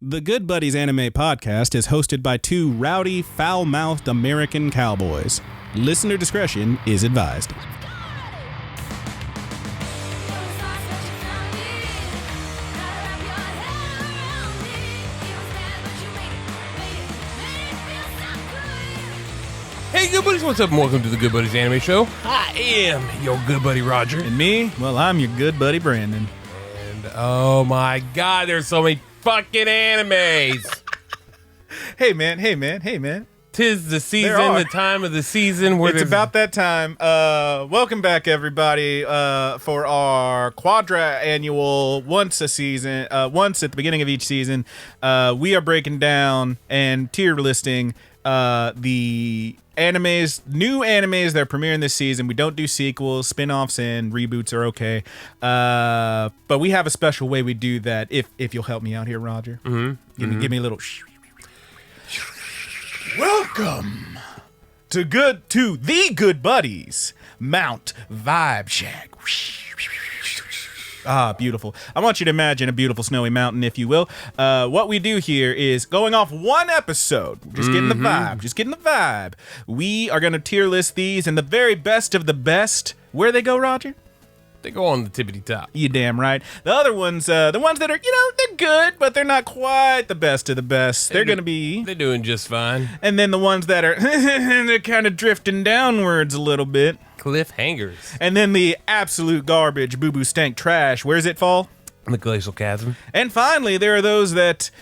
The Good Buddies Anime Podcast is hosted by two rowdy, foul-mouthed American cowboys. Listener discretion is advised. Hey, Good Buddies, what's up? And welcome to the Good Buddies Anime Show. I am your good buddy, Roger. And me, well, I'm your good buddy, Brandon. And oh my god, there's so many fucking animes. Hey, man. Tis the season, the time of the season where It's about that time. Welcome back, everybody, for our quadra-annual, once at the beginning of each season. We are breaking down and tier listing the new animes that are premiering this season. We don't do sequels, spin-offs, and reboots are okay. But we have a special way we do that, if you'll help me out here, Roger. Mm-hmm. Give me a little Welcome to the Good Buddies Mount Vibe Shack. Ah, beautiful. I want you to imagine a beautiful snowy mountain, if you will. What we do here is going off one episode, just getting the vibe. We are going to tier list these, and the very best of the best, where they go, Roger? They go on the tippity top. You damn right. The other ones, the ones that are, they're good, but they're not quite the best of the best. They're going to be... They're doing just fine. And then the ones that are, they're kind of drifting downwards a little bit. Cliffhangers. And then the absolute garbage, boo-boo stank trash. Where's it fall? The glacial chasm. And finally, there are those that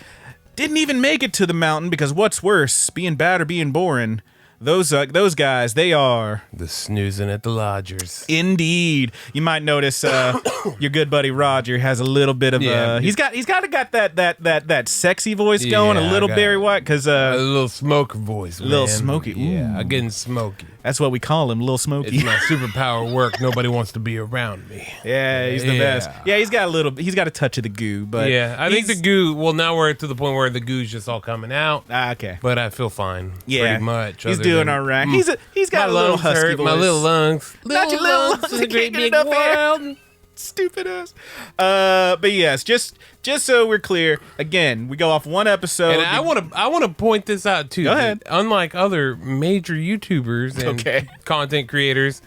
didn't even make it to the mountain because what's worse, being bad or being boring? Those guys, they are... The snoozing at the lodgers. Indeed. You might notice your good buddy Roger has a little bit of he's got that sexy voice going, a little Barry White, because a little smoker voice, man. Little smoky. Yeah, I'm getting smoky. That's what we call him, Lil Smoky. It's my superpower work. Nobody wants to be around me. Yeah, he's the best. Yeah, he's got a touch of the goo, but I think the goo, well, now we're to the point where the goo's just all coming out. Okay. But I feel fine. Yeah. Pretty much. He's doing all right. He's got a little husky voice. My little lungs. Not your little lungs. In a great big world. Stupid ass. But yes, just so we're clear, again, we go off one episode. And I want to point this out too. Go ahead. Unlike other major YouTubers and content creators,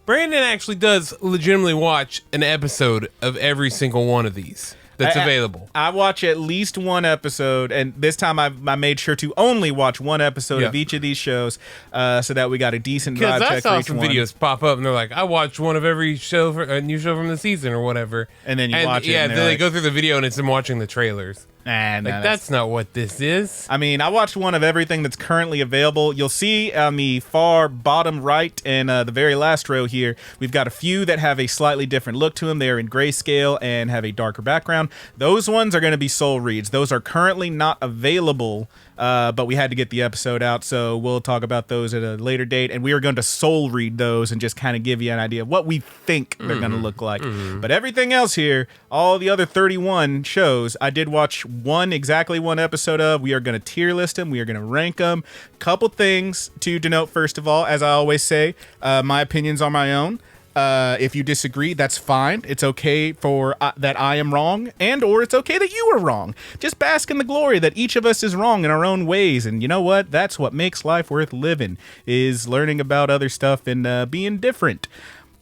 Brandon actually does legitimately watch an episode of every single one of these that's available. I watch at least one episode, and this time I made sure to only watch one episode of each of these shows, so that we got a decent vibe check for each one. Because I saw some videos pop up, and they're like, I watched one of every show, a new show from the season or whatever. And then you watch it. Yeah, and then they go through the video, and it's them watching the trailers. That's not what this is. I mean, I watched one of everything that's currently available. You'll see on the far bottom right and the very last row here, we've got a few that have a slightly different look to them. They are in grayscale and have a darker background. Those ones are going to be soul reads. Those are currently not available, but we had to get the episode out, so we'll talk about those at a later date. And we are going to soul read those and just kind of give you an idea of what we think they're going to look like. But everything else here, all the other 31 shows, I did watch exactly one episode of. We are going to tier list them. We are going to rank them. Couple things to denote, first of all, as I always say, my opinions are my own. If you disagree, that's fine. It's okay for that I am wrong, or it's okay that you are wrong. Just bask in the glory that each of us is wrong in our own ways. And you know what? That's what makes life worth living, is learning about other stuff and being different.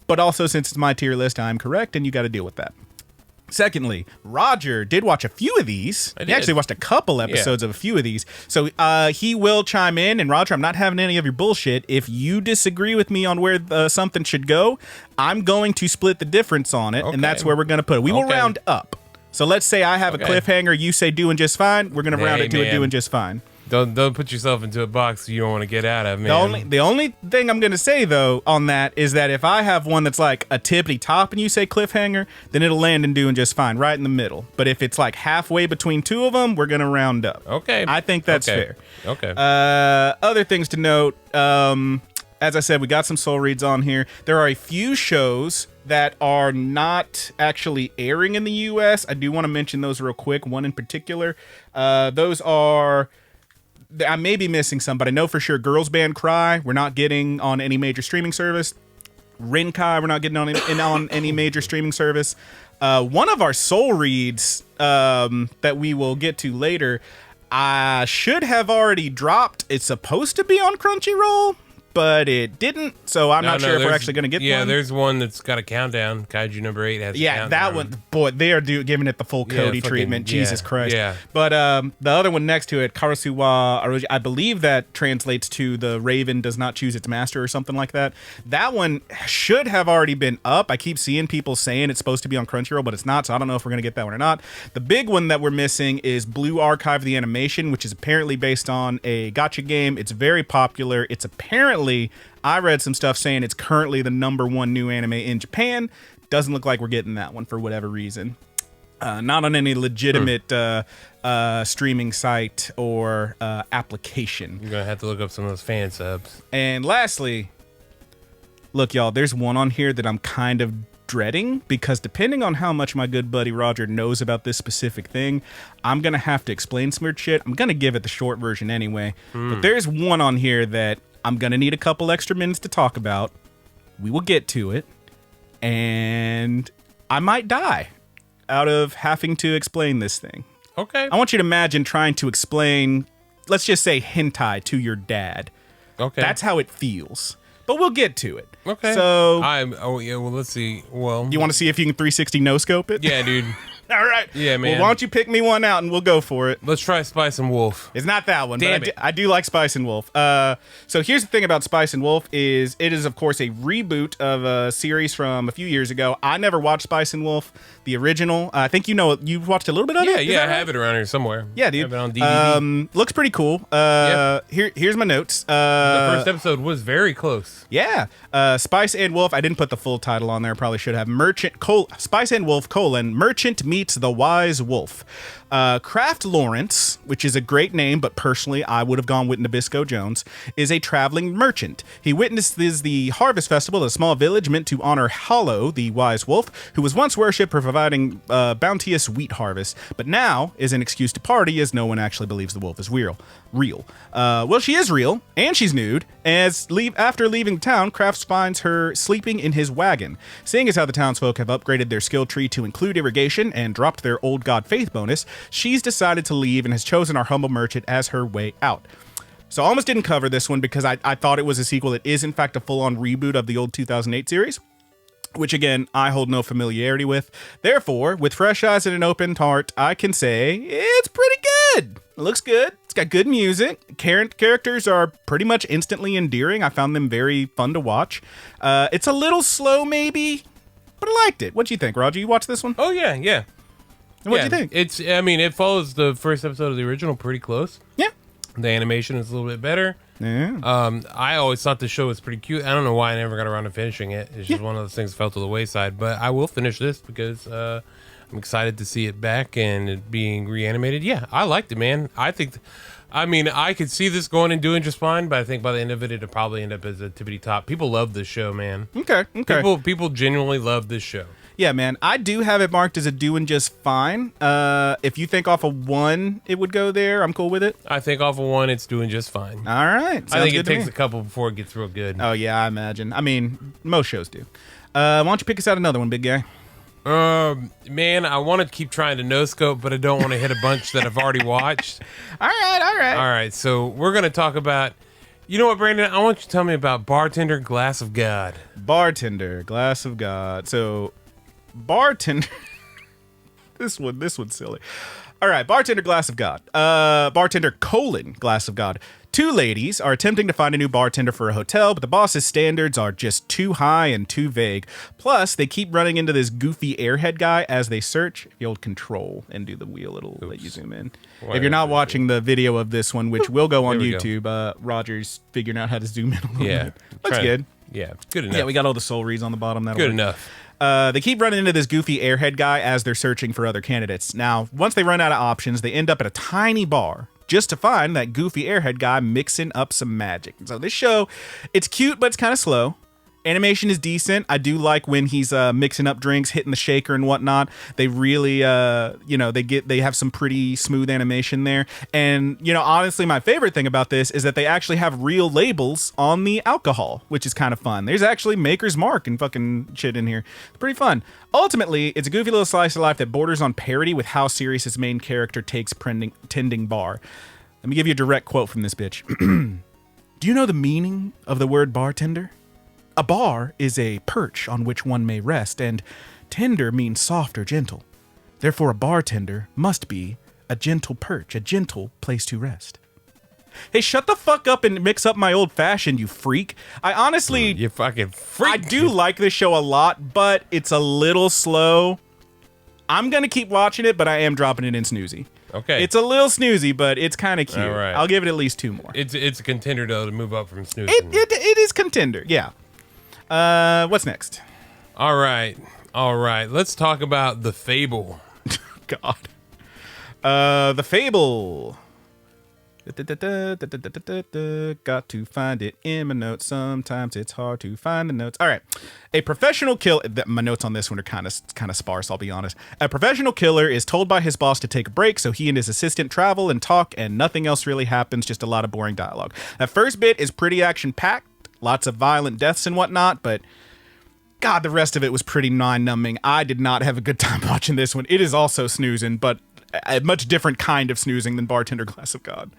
But also, since it's my tier list, I'm correct, and you got to deal with that. Secondly, Roger did watch a few of these. He actually watched a couple episodes of a few of these. So he will chime in. And Roger, I'm not having any of your bullshit. If you disagree with me on where something should go, I'm going to split the difference on it. Okay. And that's where we're going to put it. We will round up. So let's say I have a cliffhanger. You say doing just fine. We're going to round it to a doing just fine. Don't put yourself into a box you don't want to get out of, man. The only thing I'm going to say, though, on that is that if I have one that's like a tippity top and you say cliffhanger, then it'll land in doing just fine, right in the middle. But if it's like halfway between two of them, we're going to round up. Okay. I think that's fair. Okay. Other things to note, as I said, we got some soul reads on here. There are a few shows that are not actually airing in the U.S. I do want to mention those real quick. One in particular. Those are... I may be missing some, but I know for sure Girls Band Cry, we're not getting on any major streaming service. Rinkai, we're not getting on any major streaming service. One of our soul reads that we will get to later should have already dropped. It's supposed to be on Crunchyroll, but it didn't, so I'm not sure if we're actually going to get one. Yeah, there's one that's got a countdown. Kaiju number 8 has a countdown. That one, boy, they are giving it the full Cody treatment. Jesus Christ. Yeah. But the other one next to it, Karasuwa Aroji, I believe that translates to the Raven does not choose its master or something like that. That one should have already been up. I keep seeing people saying it's supposed to be on Crunchyroll, but it's not, so I don't know if we're going to get that one or not. The big one that we're missing is Blue Archive the Animation, which is apparently based on a gacha game. It's very popular. It's apparently, I read some stuff saying it's currently the #1 new anime in Japan. Doesn't look like we're getting that one for whatever reason. Not on any legitimate streaming site or application. You're going to have to look up some of those fan subs. And lastly, look, y'all, there's one on here that I'm kind of dreading, because depending on how much my good buddy Roger knows about this specific thing, I'm going to have to explain some weird shit. I'm going to give it the short version anyway. But there's one on here that I'm going to need a couple extra minutes to talk about. We will get to it. And I might die out of having to explain this thing. Okay. I want you to imagine trying to explain, let's just say, hentai to your dad. Okay. That's how it feels. But we'll get to it. Okay. So, well, let's see. Well, you want to see if you can 360 no-scope it? Yeah, dude. All right. Yeah, man. Well, why don't you pick me one out and we'll go for it. Let's try Spice and Wolf. It's not that one, Damn but it. I do like Spice and Wolf. So here's the thing about Spice and Wolf is it is, of course, a reboot of a series from a few years ago. I never watched Spice and Wolf, the original. I think you've watched a little bit of it? Yeah, I have it around here somewhere. Yeah, dude. I have it on DVD. Looks pretty cool. Here's my notes. The first episode was very close. Yeah. Spice and Wolf. I didn't put the full title on there. Probably should have. Spice and Wolf, Merchant meets the Wise Wolf. Kraft Lawrence, which is a great name, but personally I would have gone with Nabisco Jones, is a traveling merchant. He witnesses the harvest festival at a small village meant to honor Hollow, the wise wolf, who was once worshipped for providing bounteous wheat harvest, but now is an excuse to party as no one actually believes the wolf is real. Well, she is real, and she's nude. After leaving town, Kraft finds her sleeping in his wagon. Seeing as how the townsfolk have upgraded their skill tree to include irrigation and dropped their old god faith bonus, she's decided to leave and has chosen our humble merchant as her way out. So I almost didn't cover this one because I thought it was a sequel. It is, in fact, a full-on reboot of the old 2008 series, which, again, I hold no familiarity with. Therefore, with fresh eyes and an open heart, I can say it's pretty good. It looks good. It's got good music. Characters are pretty much instantly endearing. I found them very fun to watch. It's a little slow, maybe, but I liked it. What'd you think, Roger? You watched this one? Oh, yeah. And what'd you think? It follows the first episode of the original pretty close. Yeah. The animation is a little bit better. Yeah. I always thought the show was pretty cute. I don't know why I never got around to finishing it. It's just one of those things that fell to the wayside. But I will finish this because I'm excited to see it back and it being reanimated. Yeah, I liked it, man. I could see this going and doing just fine, but I think by the end of it, it'll probably end up as a tippity top. People love this show, man. Okay. People genuinely love this show. Yeah, man. I do have it marked as a doing just fine. If you think off of 1, it would go there. I'm cool with it. I think off of 1, it's doing just fine. All right. I think it takes a couple before it gets real good. Oh, yeah, I imagine. I mean, most shows do. Why don't you pick us out another one, big guy? Man, I want to keep trying to no-scope, but I don't want to hit a bunch that I've already watched. All right. All right, so we're going to talk about... You know what, Brandon? I want you to tell me about Bartender Glass of God. Bartender Glass of God. So... Bartender. this one's silly. All right, Bartender Glass of God. Bartender : Glass of God. 2 ladies are attempting to find a new bartender for a hotel, but the boss's standards are just too high and too vague. Plus, they keep running into this goofy airhead guy as they search. If you hold control and do the wheel, it'll let you zoom in. If you're not watching the video of this one, which will go on YouTube, Roger's figuring out how to zoom in a little bit. That's good. Yeah, good enough. Yeah, we got all the soul reads on the bottom. That'll good work. enough. They keep running into this goofy airhead guy as they're searching for other candidates. Now, once they run out of options, they end up at a tiny bar just to find that goofy airhead guy mixing up some magic. So this show, it's cute, but it's kind of slow. Animation is decent. I do like when he's mixing up drinks, hitting the shaker and whatnot. They really, they have some pretty smooth animation there. And, honestly, my favorite thing about this is that they actually have real labels on the alcohol, which is kind of fun. There's actually Maker's Mark and fucking shit in here. It's pretty fun. Ultimately, it's a goofy little slice of life that borders on parody with how serious its main character takes tending bar. Let me give you a direct quote from this bitch. Do you know the meaning of the word bartender? A bar is a perch on which one may rest, and tender means soft or gentle. Therefore, a bartender must be a gentle perch, a gentle place to rest. Hey, shut the fuck up and mix up my old fashioned, you freak. I honestly... You fucking freak. I do like this show a lot, but it's a little slow. I'm going to keep watching it, but I am dropping it in snoozy. Okay. It's a little snoozy, but it's kind of cute. All right. I'll give it at least 2 more. It's a contender, though, to move up from snoozing. It is contender, yeah. What's next? All right. Let's talk about The Fable. God. The Fable. Got to find it in my notes. Sometimes it's hard to find the notes. All right. A professional killer. My notes on this one are kind of sparse, I'll be honest. A professional killer is told by his boss to take a break, so he and his assistant travel and talk, and nothing else really happens, just a lot of boring dialogue. That first bit is pretty action-packed, lots of violent deaths and whatnot, but God, the rest of it was pretty mind-numbing. I did not have a good time watching this one. It is also snoozing, but a much different kind of snoozing than Bartender Glass of God.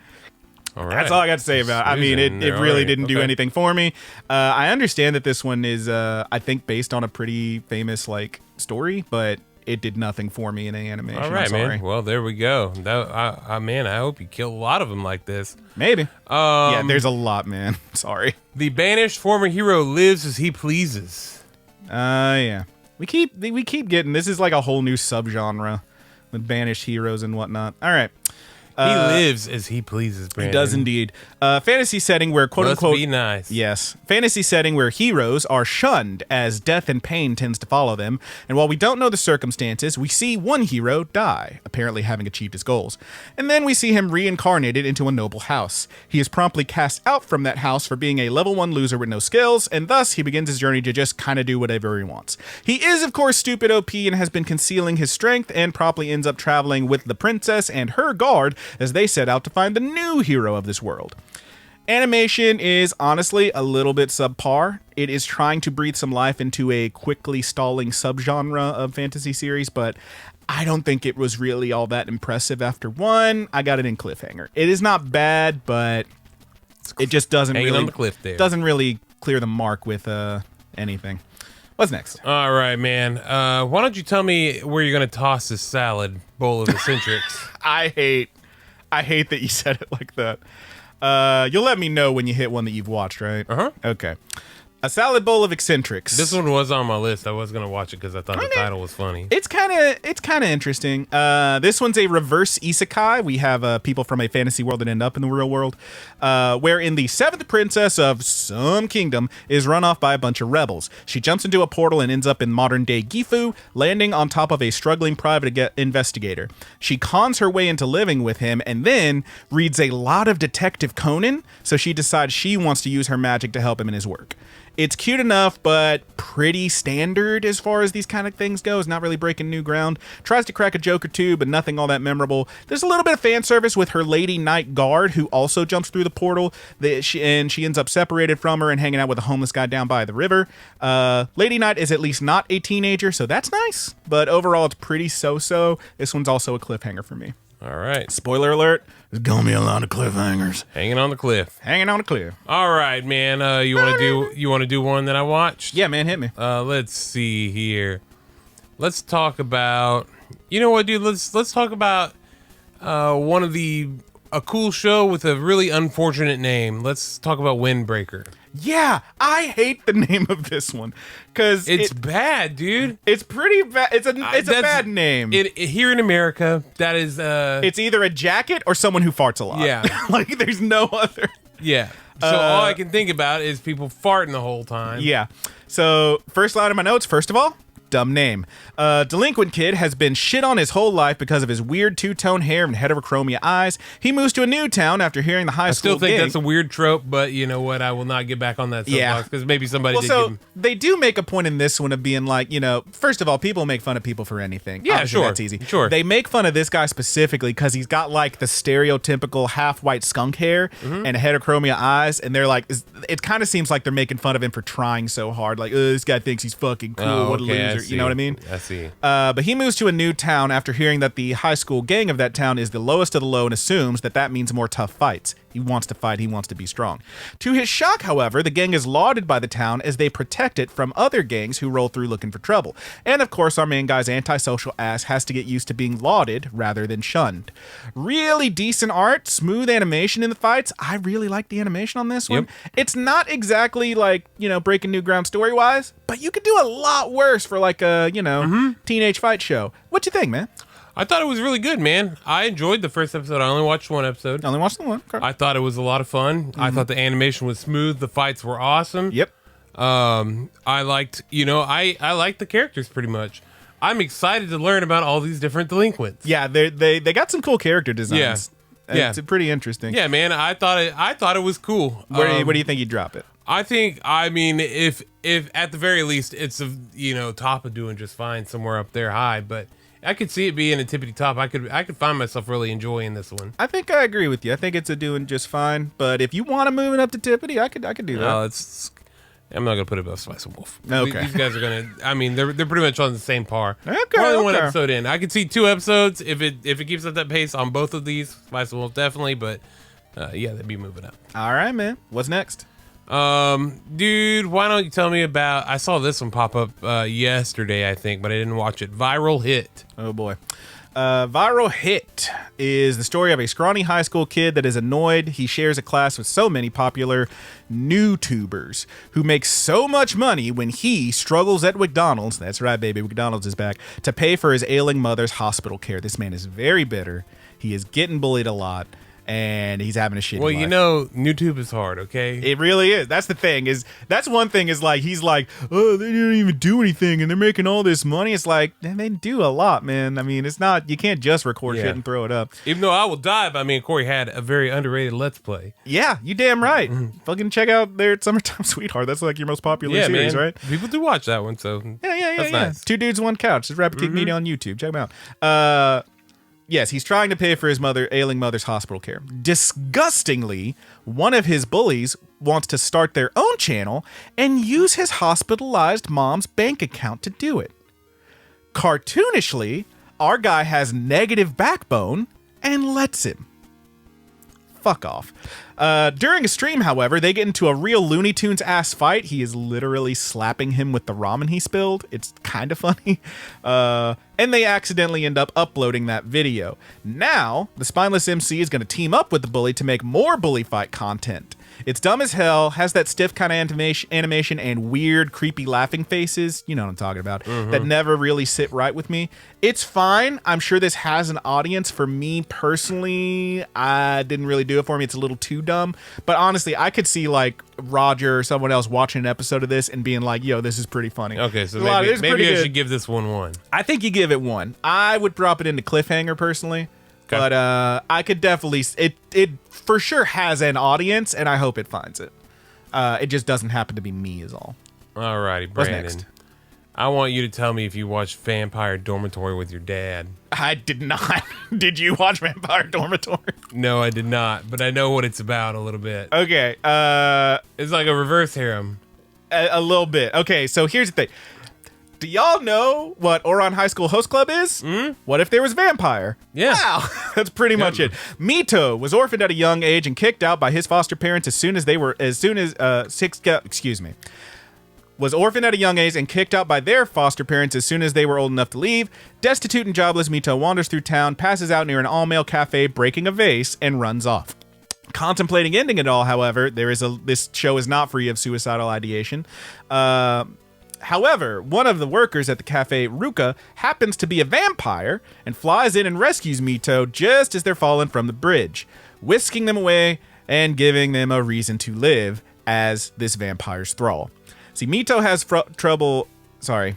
All right. That's all I got to say about it. I mean, it really didn't do Okay. anything for me. I understand that this one is, I think, based on a pretty famous, story, but it did nothing for me in any animation. All right, I'm sorry. man. Well, there we go. Man, I hope you kill a lot of them like this. Maybe. Yeah, there's a lot, man. Sorry. The banished former hero lives as he pleases. Yeah. We keep getting, this is like a whole new subgenre with banished heroes and whatnot. All right. He lives as he pleases, Brandon. He does indeed. Fantasy setting where quote Must unquote be nice. Yes. Fantasy setting where heroes are shunned as death and pain tends to follow them. And while we don't know the circumstances, we see one hero die, apparently having achieved his goals. And then we see him reincarnated into a noble house. He is promptly cast out from that house for being a level 1 loser with no skills, and thus he begins his journey to just kind of do whatever he wants. He is, of course, stupid OP and has been concealing his strength and promptly ends up traveling with the princess and her guard as they set out to find the new hero of this world. Animation is honestly a little bit subpar. It is trying to breathe some life into a quickly stalling subgenre of fantasy series, but I don't think it was really all that impressive after one. I got it in cliffhanger. It is not bad, but it just doesn't Hanging really on the cliff there. doesn't really clear the mark with anything. What's next? All right, man. Why don't you tell me where you're going to toss this salad bowl of eccentrics? I hate that you said it like that. You'll let me know when you hit one that you've watched, right? Uh-huh. Okay. A salad bowl of eccentrics. This one was on my list. I was going to watch it because I thought the title was funny. It's kind of interesting. This one's a reverse isekai. We have people from a fantasy world that end up in the real world, wherein the 7th princess of some kingdom is run off by a bunch of rebels. She jumps into a portal and ends up in modern-day Gifu, landing on top of a struggling private investigator. She cons her way into living with him and then reads a lot of Detective Conan, so she decides she wants to use her magic to help him in his work. It's cute enough, but pretty standard as far as these kind of things go. It's not really breaking new ground. Tries to crack a joke or two, but nothing all that memorable. There's a little bit of fan service with her Lady Knight guard, who also jumps through the portal, and she ends up separated from her and hanging out with a homeless guy down by the river. Lady Knight is at least not a teenager, so that's nice. But overall, it's pretty so-so. This one's also a cliffhanger for me. All right. Spoiler alert, there's gonna be a lot of cliffhangers. Hanging on the cliff. Hanging on a cliff. All right, man. You want to do one that I watched? Yeah, man, hit me. Let's see here. Let's talk about. You know what, dude? Let's talk about a cool show with a really unfortunate name. Let's talk about Windbreaker. Yeah, I hate the name of this one because It's bad, dude. it's pretty bad. It's a bad name. Here in America, that is It's either a jacket or someone who farts a lot. Yeah. Like there's no other. yeah. So all I can think about is people farting the whole time. Yeah. So first line of my notes. First of all, Dumb name. Delinquent kid has been shit on his whole life because of his weird two-tone hair and heterochromia eyes. He moves to a new town after hearing the high I school still think gang. that's a weird trope, but you know what? I will not get back on that Yeah. soapbox because maybe somebody Well, did so give him. they do make a point in this one of being like, first of all, people make fun of people for anything. Yeah, Obviously, sure. That's easy. Sure. They make fun of this guy specifically because he's got like the stereotypical half-white skunk hair Mm-hmm. and heterochromia eyes, and they're like, it kind of seems like they're making fun of him for trying so hard. Like, this guy thinks he's fucking cool. Oh, What a okay, I loser. You know see. what I mean? I see. But he moves to a new town after hearing that the high school gang of that town is the lowest of the low and assumes that means more tough fights. He wants to fight. He wants to be strong. To his shock, however, the gang is lauded by the town as they protect it from other gangs who roll through looking for trouble. And of course, our main guy's antisocial ass has to get used to being lauded rather than shunned. Really decent art, smooth animation in the fights. I really like the animation on this one. Yep. It's not exactly like, breaking new ground story-wise, but you could do a lot worse for like a, teenage fight show. What you think, man? I thought it was really good, man. I enjoyed the first episode. I only watched one episode. Only watched the one. Okay. I thought it was a lot of fun. I thought the animation was smooth. The fights were awesome. Yep. I liked, I liked the characters pretty much. I'm excited to learn about all these different delinquents. Yeah, they got some cool character designs. Yeah. It's pretty interesting. Yeah, man. I thought it was cool. Where do you think you drop it? I think, if at the very least it's top of doing just fine somewhere up there high, but I could see it being a tippity top. I could find myself really enjoying this one. I think I agree with you. I think it's a doing just fine. But if you want to move it up to tippity, I could do that. I'm not gonna put it above Spice and Wolf. Okay. These guys are gonna. I mean, they're pretty much on the same par. Okay, We're only one okay. episode in. I could see 2 episodes if it keeps up that pace on both of these. Spice and Wolf definitely, but they'd be moving up. All right, man. What's next? Dude, why don't you tell me about? I saw this one pop up yesterday, I think, but I didn't watch it. Viral Hit. Oh boy. Viral Hit is the story of a scrawny high school kid that is annoyed he shares a class with so many popular NewTubers who make so much money when he struggles at McDonald's, that's right baby, McDonald's is back, to pay for his ailing mother's hospital care. This man is very bitter. He is getting bullied a lot. And he's having a shitty Well, life. YouTube is hard, okay? It really is. That's the thing. That's one thing is like, he's like, oh, they didn't even do anything and they're making all this money. It's like, they do a lot, man. I mean, it's not, you can't just record shit and throw it up. Even though I Will Die by me and Corey had a very underrated Let's Play. Yeah, you damn right. Fucking check out their Summertime Sweetheart. That's like your most popular series, man. right? People do watch that one, so Yeah. that's nice. 2 Dudes, 1 Couch. It's Rapid Kick Media on YouTube. Check them out. Yes, he's trying to pay for his ailing mother's hospital care. Disgustingly, one of his bullies wants to start their own channel and use his hospitalized mom's bank account to do it. Cartoonishly, our guy has negative backbone and lets him. Fuck off. During a stream, however, they get into a real Looney Tunes ass fight. He is literally slapping him with the ramen he spilled. It's kind of funny. And they accidentally end up uploading that video. Now, the spineless MC is going to team up with the bully to make more bully fight content. It's dumb as hell, has that stiff kind of animation and weird, creepy laughing faces, you know what I'm talking about, that never really sit right with me. It's fine. I'm sure this has an audience. For me personally, I didn't really do it for me. It's a little too dumb. But honestly, I could see like Roger or someone else watching an episode of this and being like, yo, this is pretty funny. Okay, so It's maybe pretty I good. should give this one. I think you give it 1. I would drop it into cliffhanger personally. Okay. But I could definitely, it for sure has an audience, and I hope it finds it. It just doesn't happen to be me is all. Alrighty, What's Brandon. next? I want you to tell me if you watched Vampire Dormitory with your dad. I did not. Did you watch Vampire Dormitory? No, I did not, but I know what it's about a little bit. Okay, It's like a reverse harem. a little bit. Okay, so here's the thing. Do y'all know what Oron High School Host Club is? What if there was vampire? Yeah. Wow, that's pretty much it. Mito was orphaned at a young age and kicked out by his foster parents was orphaned at a young age and kicked out by their foster parents as soon as they were old enough to leave. Destitute and jobless, Mito wanders through town, passes out near an all-male cafe, breaking a vase, and runs off. Contemplating ending it all, however, this show is not free of suicidal ideation. However, one of the workers at the cafe, Ruka, happens to be a vampire and flies in and rescues Mito just as they're falling from the bridge, whisking them away and giving them a reason to live as this vampire's thrall. See, Mito has trouble... Sorry.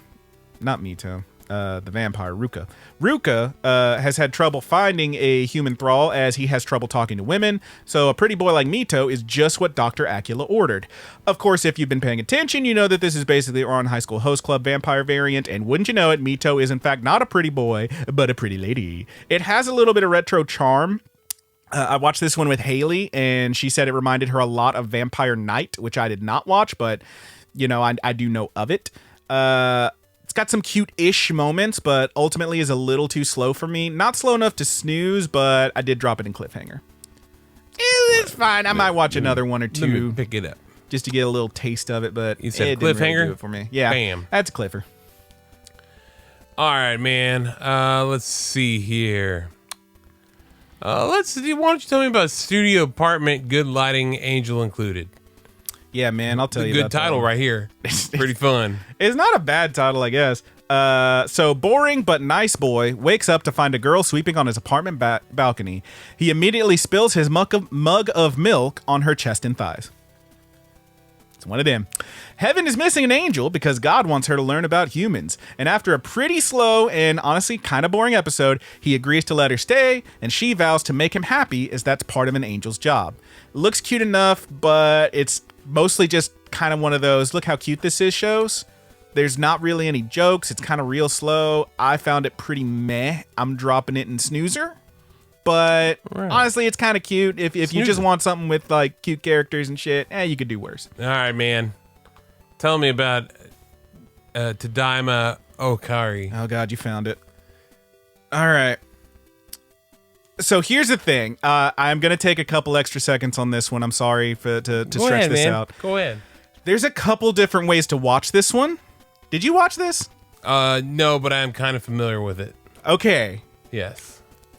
not Mito. The vampire Ruka. Ruka has had trouble finding a human thrall as he has trouble talking to women, so a pretty boy like Mito is just what Dr. Acula ordered. Of course, if you've been paying attention, you know that this is basically Ouran High School Host Club vampire variant, and wouldn't you know it, Mito is in fact not a pretty boy, but a pretty lady. It has a little bit of retro charm. I watched this one with Haley, and she said it reminded her a lot of Vampire Knight, which I did not watch, but, you know, I do know of it. It's got some cute-ish moments, but ultimately is a little too slow for me. Not slow enough to snooze, but I did drop it in cliffhanger. It's fine. I might watch another one or Let me two pick it up. just to get a little taste of it, but You said it didn't really cliffhanger? do it for me. Yeah, Bam. That's Cliffer. All right, man. Let's see here. Let's see. Why don't you tell me about Studio Apartment, Good Lighting, Angel Included? Yeah, man, I'll tell you Good about that title one. right here. Pretty fun. It's not a bad title, I guess. So boring but nice boy wakes up to find a girl sweeping on his apartment balcony. He immediately spills his mug of milk on her chest and thighs. It's one of them. Heaven is missing an angel because God wants her to learn about humans. And after a pretty slow and honestly kind of boring episode, he agrees to let her stay, and she vows to make him happy as that's part of an angel's job. It looks cute enough, but it's mostly just kind of one of those, look how cute this is shows. There's not really any jokes. It's kind of real slow. I found it pretty meh. I'm dropping it in snoozer. But honestly, it's kind of cute. If you just want something with like cute characters and shit, you could do worse. All right, man. Tell me about Tadaima Okari. Oh God, you found it. All right. So here's the thing. I'm gonna take a couple extra seconds on this one. I'm sorry to stretch this out. Go ahead. There's a couple different ways to watch this one. Did you watch this? No, but I am kind of familiar with it. Okay. Yes.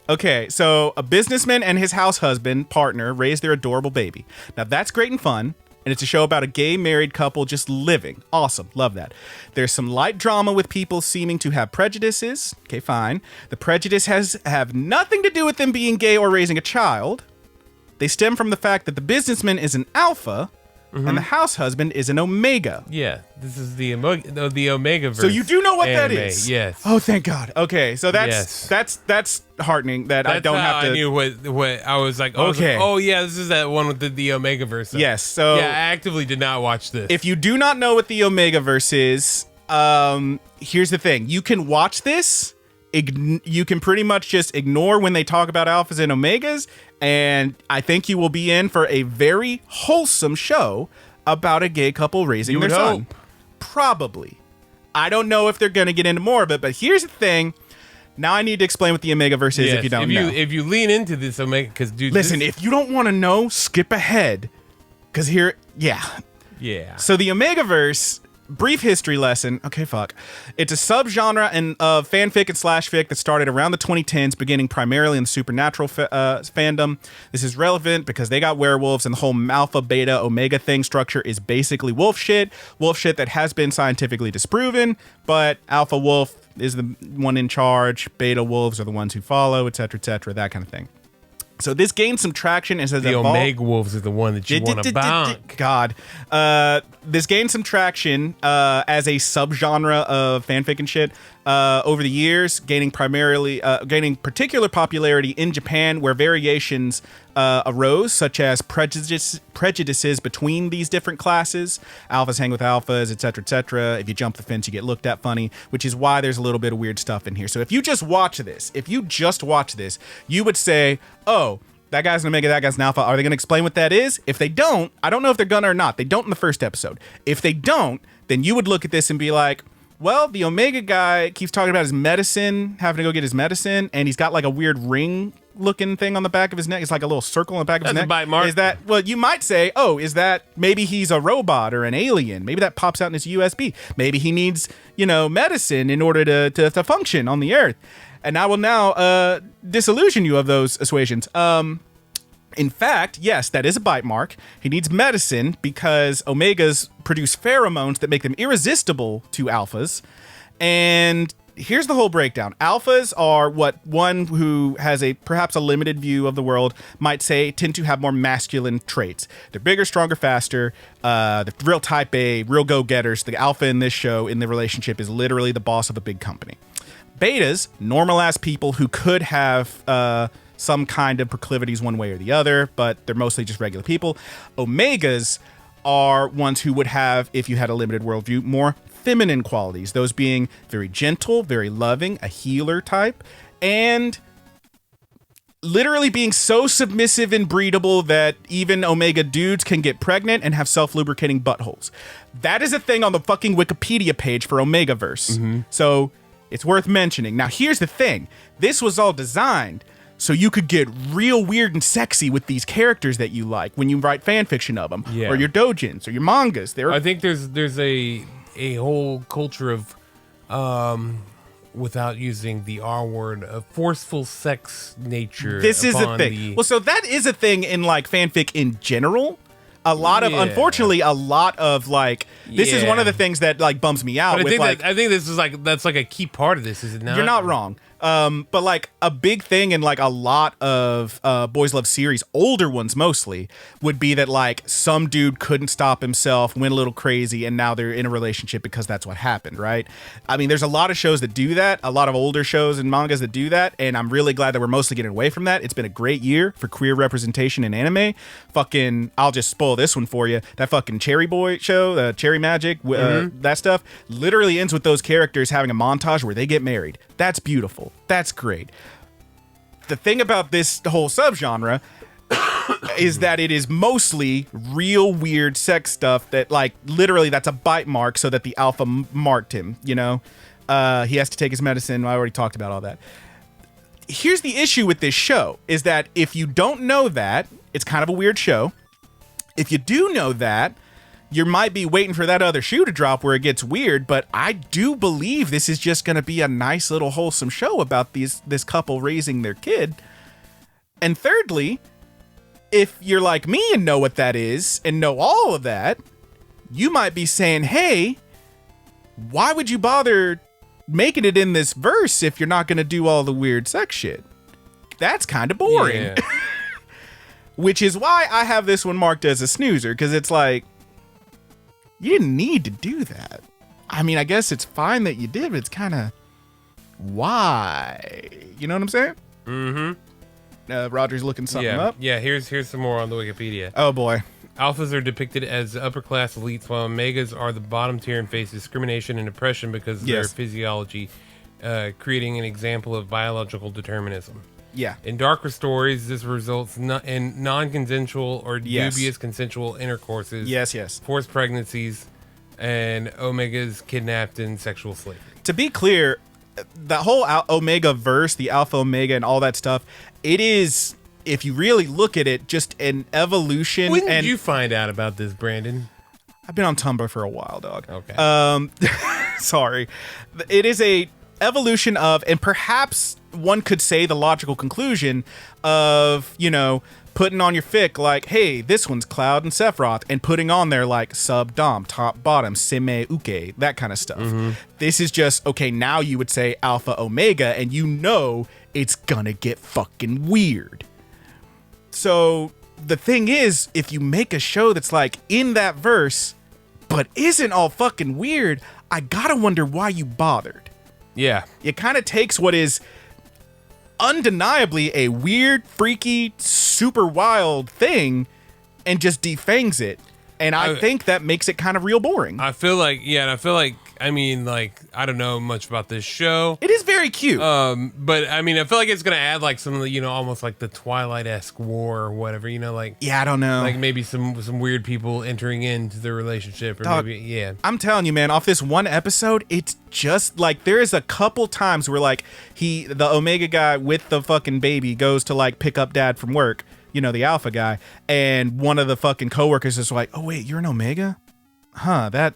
Okay, so a businessman and his house husband, partner, raise their adorable baby. Now that's great and fun, and it's a show about a gay married couple just living. Awesome, love that. There's some light drama with people seeming to have prejudices. Okay, fine. The prejudice have nothing to do with them being gay or raising a child. They stem from the fact that the businessman is an alpha, and the house husband is an omega. Yeah, this is the Omega verse. So you do know what that anime. is? Yes. Oh, thank God. Okay, so Yes. that's heartening that I That's don't how have to. I knew what I was like. Okay. Oh yeah, this is that one with the Omega verse. Yes. So Yeah, I actively did not watch this. if you do not know what the Omega verse is, here's the thing: you can watch this. You can pretty much just ignore when they talk about alphas and omegas, and I think you will be in for a very wholesome show about a gay couple raising You their would son. hope. Probably. I don't know if they're going to get into more of it, but here's the thing. Now I need to explain what the Omega verse is Yes, if you don't know. If you lean into this Omega, because dude, Listen, this, if you don't want to know, skip ahead. Because here, yeah, So the Omegaverse, brief history lesson. Okay, fuck. It's a subgenre of fanfic and slash fic that started around the 2010s, beginning primarily in the supernatural fandom. This is relevant because they got werewolves, and the whole alpha, beta, omega thing structure is basically wolf shit that has been scientifically disproven, but alpha wolf is the one in charge, beta wolves are the ones who follow, etc., that kind of thing. So this gained some traction and has the evolved. Omega Wolves is the one that you want to bonk. God. This gained some traction as a subgenre of fanfic and shit over the years, gaining particular popularity in Japan, where variations arose, such as prejudices between these different classes. Alphas hang with alphas, etc., etc. If you jump the fence, you get looked at funny, which is why there's a little bit of weird stuff in here. So if you just watch this, you would say, oh, that guy's an omega, that guy's an alpha. Are they going to explain what that is? If they don't, I don't know if they're gonna or not. They don't in the first episode. If they don't, then you would look at this and be like, well, the omega guy keeps talking about his medicine, having to go get his medicine, and he's got like a weird ring looking thing on the back of his neck. It's like a little circle on the back of his That's neck. a bite mark. Is that, well, you might say, oh, is that maybe he's a robot or an alien? Maybe that pops out in his USB. Maybe he needs, medicine in order to function on the earth. And I will now disillusion you of those assuasions. In fact, yes, that is a bite mark. He needs medicine because omegas produce pheromones that make them irresistible to alphas. And here's the whole breakdown. Alphas are what one who has perhaps a limited view of the world might say tend to have more masculine traits. They're bigger, stronger, faster. The real type A, real go-getters. The alpha in this show, in the relationship, is literally the boss of a big company. Betas, normal-ass people who could have some kind of proclivities one way or the other, but they're mostly just regular people. Omegas are ones who would have, if you had a limited worldview, more feminine qualities, those being very gentle, very loving, a healer type, and literally being so submissive and breedable that even Omega dudes can get pregnant and have self-lubricating buttholes. That is a thing on the fucking Wikipedia page for Omegaverse. So it's worth mentioning. Now, here's the thing. This was all designed so you could get real weird and sexy with these characters that you like when you write fan fiction of them, or your doujins, or your mangas. I think there's a whole culture of, without using the R word, of forceful sex nature. This is a thing. Well, so that is a thing in like fanfic in general. Unfortunately, a lot of like, this is one of the things that like bums me out. But I think this is like, that's like a key part of this, is it not? You're not wrong. But like a big thing in like a lot of Boys Love series, older ones mostly, would be that like some dude couldn't stop himself, went a little crazy, and now they're in a relationship because that's what happened, right? I mean, there's a lot of shows that do that, a lot of older shows and mangas that do that, and I'm really glad that we're mostly getting away from that. It's been a great year for queer representation in anime. Fucking, I'll just spoil this one for you. That fucking Cherry Boy show, Cherry Magic, that stuff, literally ends with those characters having a montage where they get married. That's beautiful. That's great. The thing about this whole subgenre is that it is mostly real weird sex stuff that like literally that's a bite mark so that the alpha marked him, you know? He has to take his medicine. I already talked about all that. Here's the issue with this show is that if you don't know that, it's kind of a weird show. If you do know that, you might be waiting for that other shoe to drop where it gets weird, but I do believe this is just going to be a nice little wholesome show about this couple raising their kid. And thirdly, if you're like me and know what that is and know all of that, you might be saying, hey, why would you bother making it in this verse if you're not going to do all the weird sex shit? That's kind of boring. Yeah. Which is why I have this one marked as a snoozer, because it's like, you didn't need to do that. I mean, I guess it's fine that you did, but it's kind of why? You know what I'm saying? Mm-hmm. Roger's looking something up. Yeah, here's some more on the Wikipedia. Oh, boy. Alphas are depicted as upper-class elites, while Omegas are the bottom tier and face discrimination and oppression because of their physiology, creating an example of biological determinism. Yeah. In darker stories, this results in non-consensual or dubious consensual intercourses. Yes. Forced pregnancies, and Omegas kidnapped in sexual slavery. To be clear, the whole Omega verse, the Alpha Omega and all that stuff, it is, if you really look at it, just an evolution. When did you find out about this, Brandon? I've been on Tumblr for a while, dog. Okay. Sorry. It is a evolution of, and perhaps one could say the logical conclusion of, you know, putting on your fic like, hey, this one's Cloud and Sephiroth, and putting on there like sub dom, top bottom, seme uke, that kind of stuff. This is just, okay, now you would say Alpha Omega, and you know it's gonna get fucking weird. So the thing is, if you make a show that's like in that verse but isn't all fucking weird, I gotta wonder why you bothered. Yeah. It kind of takes what is undeniably a weird, freaky, super wild thing and just defangs it. And I think that makes it kind of real boring. I feel like, I mean, like, I don't know much about this show. It is very cute. But I mean, I feel like it's going to add like some of the, you know, almost like the Twilight-esque war or whatever, you know, like. Yeah, I don't know. Like maybe some weird people entering into the relationship or Dog, maybe, yeah. I'm telling you, man, off this one episode, it's just like, there is a couple times where like the Omega guy with the fucking baby goes to like pick up dad from work, you know, the Alpha guy, and one of the fucking coworkers is like, oh wait, you're an Omega? Huh, that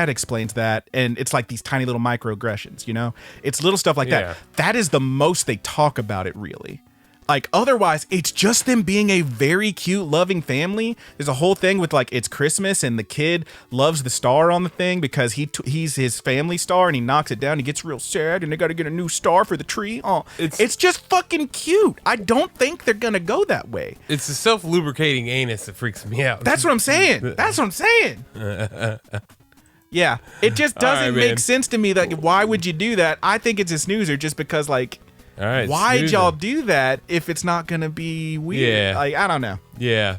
explains that. And it's like these tiny little microaggressions, you know? It's little stuff like that. That is the most they talk about it, really. Like, otherwise, it's just them being a very cute, loving family. There's a whole thing with, like, it's Christmas and the kid loves the star on the thing because he's his family star and he knocks it down. He gets real sad and they got to get a new star for the tree. Oh, it's just fucking cute. I don't think they're going to go that way. It's the self-lubricating anus that freaks me out. That's what I'm saying. That's what I'm saying. Yeah, it just doesn't make sense to me that why would you do that? I think it's a snoozer just because, like, all right, why'd y'all do that if it's not gonna be weird? Yeah. Like, I don't know. Yeah.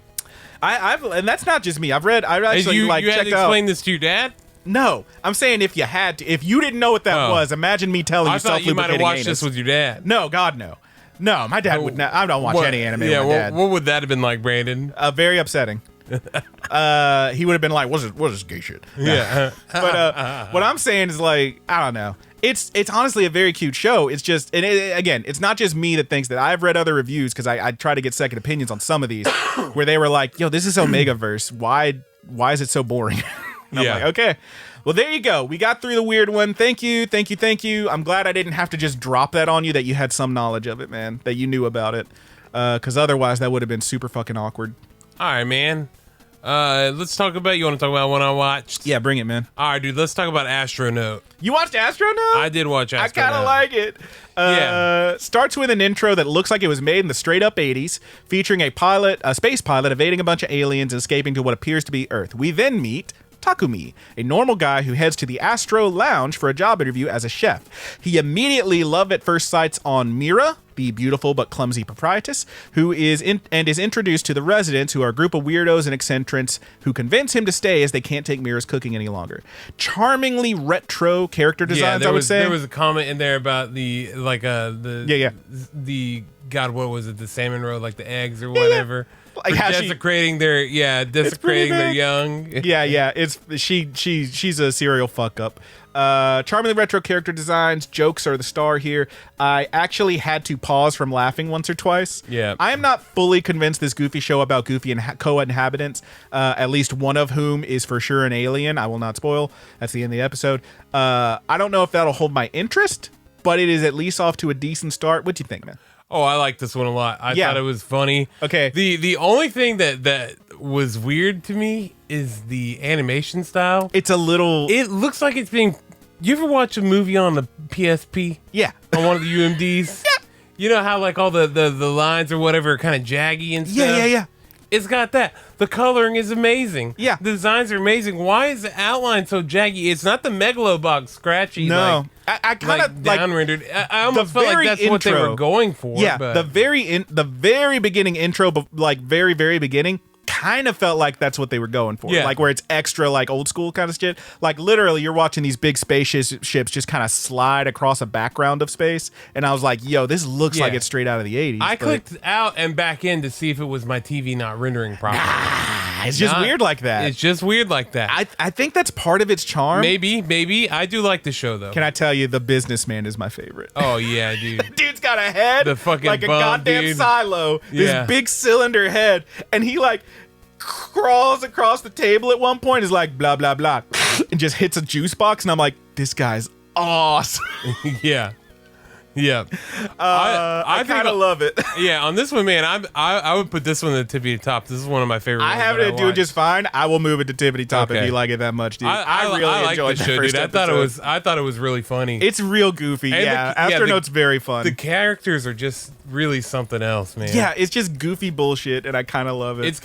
I've and that's not just me. I've actually you like had checked to out. explain this to your dad? No, I'm saying if you had to, if you didn't know what that was, imagine me telling I you thought you might have watched anus. this with your dad. No, God, no. No, my dad would not. I don't watch any anime with my dad. What would that have been like, Brandon? Very upsetting. He would have been like, "What is this gay shit?" Yeah. But what I'm saying is, like, I don't know. It's honestly a very cute show. It's just, and again, it's not just me that thinks that. I've read other reviews because I try to get second opinions on some of these where they were like, "Yo, this is Omegaverse. Why is it so boring?" And I'm like, okay. Well, there you go. We got through the weird one. Thank you. I'm glad I didn't have to just drop that on you, that you had some knowledge of it, man, that you knew about it. Because otherwise that would have been super fucking awkward. All right, man. Let's talk about, you want to talk about one I watched? Yeah, bring it, man. All right, dude, let's talk about Astronaut. You watched Astronaut? I did watch Astronaut. I kind of like it. Yeah. Starts with an intro that looks like it was made in the straight up 80s, featuring a space pilot evading a bunch of aliens and escaping to what appears to be Earth. We then meet Takumi, a normal guy who heads to the Astro Lounge for a job interview as a chef. He immediately love at first sights on Mira, the beautiful but clumsy proprietress, who is introduced to the residents, who are a group of weirdos and eccentrics who convince him to stay as they can't take Mira's cooking any longer. Charmingly retro character designs, I would say. There was a comment in there about the God, what was it? The salmon roe, like the eggs or whatever. Like how desecrating their young. Yeah. She's a serial fuck up. Charmingly retro character designs, jokes are the star here. I actually had to pause from laughing once or twice. Yeah. I am not fully convinced this Goofy show about Goofy and co-inhabitants, at least one of whom is for sure an alien. I will not spoil. That's the end of the episode. I don't know if that'll hold my interest, but it is at least off to a decent start. What do you think, man? Oh, I like this one a lot. I thought it was funny. Okay. The only thing that was weird to me is the animation style. It's a little... It looks like it's being... You ever watch a movie on the PSP? Yeah. On one of the UMDs? Yeah. You know how like all the lines or whatever are kind of jaggy and stuff? Yeah. It's got that. The coloring is amazing. Yeah. The designs are amazing. Why is the outline so jaggy? It's not the Megalobox scratchy. No. I kind of down rendered. I almost felt like that's what they were going for. Yeah, but. the very beginning intro, like very beginning, kind of felt like that's what they were going for. Yeah. Like where it's extra like old school kind of shit. Like literally you're watching these big spaceships just kind of slide across a background of space, and I was like, yo, this looks like it's straight out of the 80s. I clicked out and back in to see if it was my TV not rendering properly. It's just weird like that. It's just weird like that. I think that's part of its charm. Maybe. I do like the show though. Can I tell you, the businessman is my favorite. Oh yeah, dude. Dude's got a head, the fucking like a bum, goddamn dude. silo. This big cylinder head, and he like crawls across the table at one point. Is like blah blah blah, and just hits a juice box, and I'm like, this guy's awesome. Yeah. I kind of love it. Yeah, on this one, man, I would put this one at the tippity top. This is one of my favorite. I have it doing just fine. I will move it to tippity top if you like it that much, dude. I really like enjoyed this that show, first dude. episode. I thought it was really funny. It's real goofy. And Astronaut's very fun. The characters are just really something else, man. Yeah, it's just goofy bullshit, and I kind of love it. It's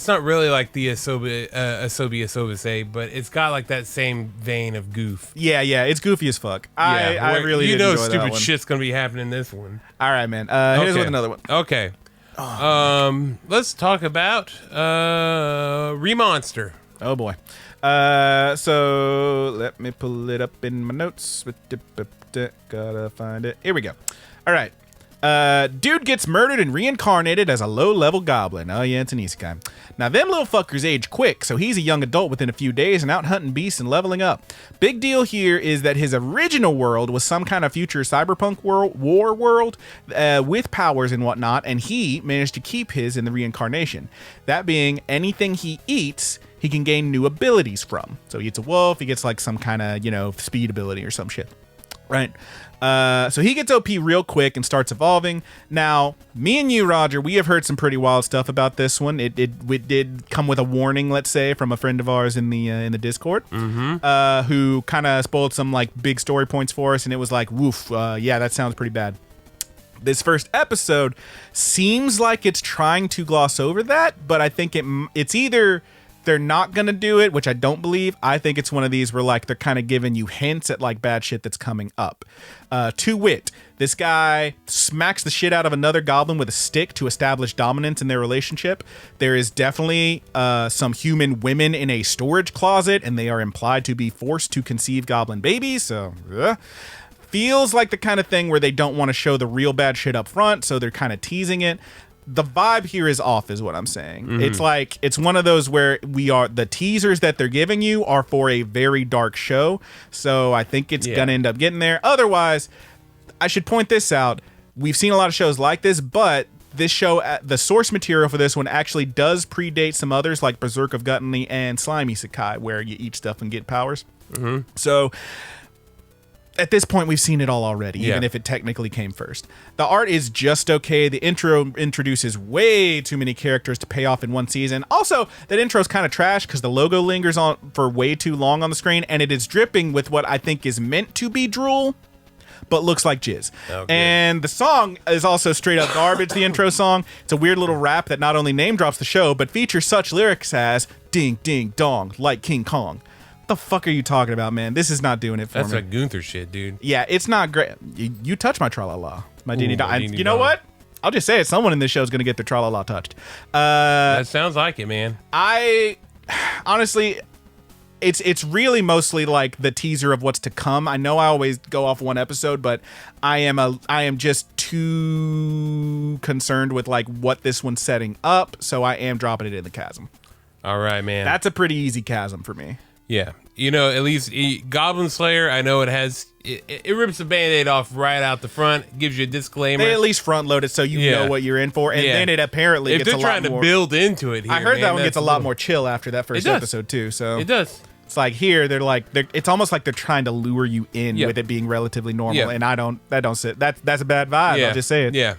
not really like the Asobi say, but it's got like that same vein of goof. Yeah, it's goofy as fuck. I really did enjoy that stupid one. shit's gonna be happening in this one. All right, man. Here's with another one. Okay. Let's talk about Remonster. Oh boy. So let me pull it up in my notes. Gotta find it. Here we go. All right. Dude gets murdered and reincarnated as a low-level goblin. Oh yeah, it's an isekai. Now them little fuckers age quick, so he's a young adult within a few days and out hunting beasts and leveling up. Big deal here is that his original world was some kind of future cyberpunk war world with powers and whatnot, and he managed to keep his in the reincarnation. That being, anything he eats, he can gain new abilities from. So he eats a wolf, he gets like some kind of, speed ability or some shit. Right. So he gets OP real quick and starts evolving. Now, me and you, Roger, we have heard some pretty wild stuff about this one. It did come with a warning, let's say, from a friend of ours in the Discord, who kind of spoiled some like big story points for us, and it was like, woof, yeah, that sounds pretty bad. This first episode seems like it's trying to gloss over that, but I think it's either they're not going to do it, which I don't believe. I think it's one of these where like they're kind of giving you hints at like bad shit that's coming up. To wit, this guy smacks the shit out of another goblin with a stick to establish dominance in their relationship. There is definitely some human women in a storage closet, and they are implied to be forced to conceive goblin babies. So, feels like the kind of thing where they don't want to show the real bad shit up front, so they're kind of teasing it. The vibe here is off, is what I'm saying. It's like, it's one of those where the teasers that they're giving you are for a very dark show. So I think it's going to end up getting there. Otherwise, I should point this out. We've seen a lot of shows like this, but this show, the source material for this one actually does predate some others like Berserk of Gluttony and Slimy Sakai, where you eat stuff and get powers. So at this point, we've seen it all already, even if it technically came first. The art is just okay. The intro introduces way too many characters to pay off in one season. Also, that intro is kind of trash because the logo lingers on for way too long on the screen, and it is dripping with what I think is meant to be drool, but looks like jizz. Okay. And the song is also straight up garbage, the intro song. It's a weird little rap that not only name drops the show, but features such lyrics as ding, ding, dong, like King Kong. What the fuck are you talking about, man? This is not doing it for me. That's like Gunther shit, dude. Yeah, it's not great. You touch my tra-la-la. My ding dong. You know what? I'll just say it. Someone in this show is going to get their tra-la-la touched. That sounds like it, man. Honestly, it's really mostly like the teaser of what's to come. I know I always go off one episode, but I am just too concerned with like what this one's setting up, so I am dropping it in the chasm. All right, man. That's a pretty easy chasm for me. Yeah. You know, at least Goblin Slayer, I know it rips the Band-Aid off right out the front, gives you a disclaimer. They at least front load it so you know what you're in for, and then it apparently gets a lot more. If they're trying to build into it here, I heard that one gets a lot more chill after that first episode too. So it does. It's like here it's almost like they're trying to lure you in with it being relatively normal, and that don't sit. That's a bad vibe. I'll just say it. Yeah.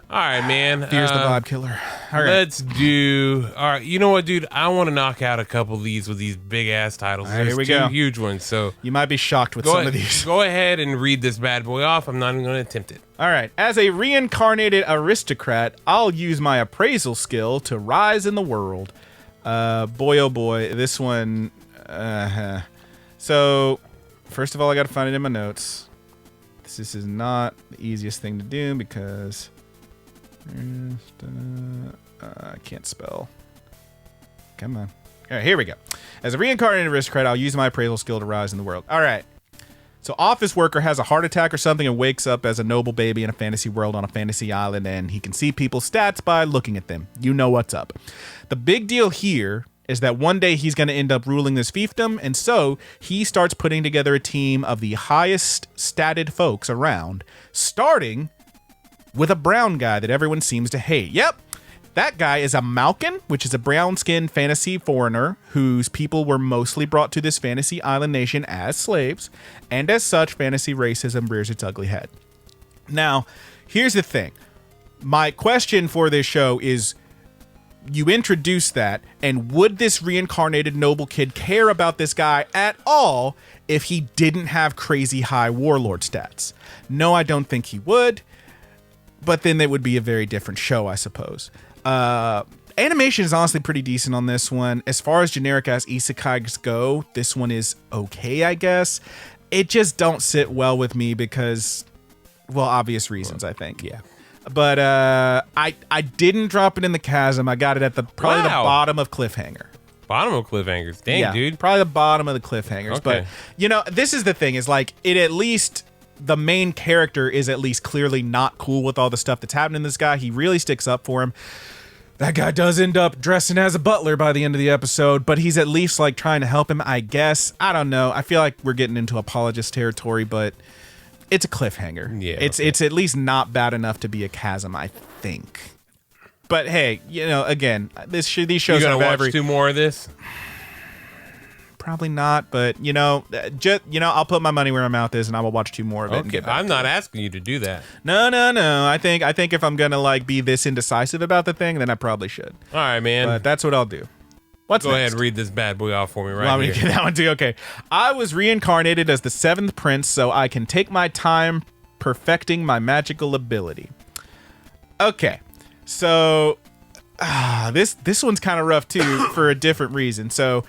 All right, man. Fear's the vibe killer. All right. Let's do. All right. You know what, dude? I want to knock out a couple of these with these big ass titles. All right, here we go. Two huge ones. So you might be shocked with some of these. Go ahead and read this bad boy off. I'm not even going to attempt it. All right. As a reincarnated aristocrat, I'll use my appraisal skill to rise in the world. Boy, oh boy, this one. So, first of all, I got to find it in my notes. This is not the easiest thing to do because. I can't spell. Come on. All right, here we go. As a reincarnated aristocrat, I'll use my appraisal skill to rise in the world. All right. So, office worker has a heart attack or something and wakes up as a noble baby in a fantasy world on a fantasy island, and he can see people's stats by looking at them. You know what's up. The big deal here is that one day he's going to end up ruling this fiefdom, and so he starts putting together a team of the highest statted folks around, starting with a brown guy that everyone seems to hate. Yep, that guy is a Malkin, which is a brown-skinned fantasy foreigner whose people were mostly brought to this fantasy island nation as slaves, and as such, fantasy racism rears its ugly head. Now, here's the thing. My question for this show is, you introduce that, and would this reincarnated noble kid care about this guy at all if he didn't have crazy high warlord stats? No, I don't think he would. But then it would be a very different show, I suppose. Animation is honestly pretty decent on this one. As far as generic as isekais go, this one is okay, I guess. It just don't sit well with me because, well, obvious reasons, I think. Yeah. But I didn't drop it in the chasm. I got it at probably the bottom of cliffhanger. Bottom of cliffhangers. Dang, dude. Probably the bottom of the cliffhangers. Okay. But, this is the thing, is like, it at least... the main character is at least clearly not cool with all the stuff that's happening to this guy. He really sticks up for him. That guy does end up dressing as a butler by the end of the episode, but he's at least like trying to help him, I guess. I don't know. I feel like we're getting into apologist territory, but it's a cliffhanger. Yeah, it's at least not bad enough to be a chasm, I think. But hey, again, these shows you gonna watch 2 more of this? probably not, but I'll put my money where my mouth is, and I will watch 2 more of it. And Okay, get back I'm to not it. asking you to do that. No. I think if I'm gonna like be this indecisive about the thing, then I probably should. All right, man. But that's what I'll do. What's Go next? ahead and read this bad boy off for me right Want me here. to get that one too? Okay. I was reincarnated as the 7th prince so I can take my time perfecting my magical ability. Okay. So this one's kind of rough too for a different reason. So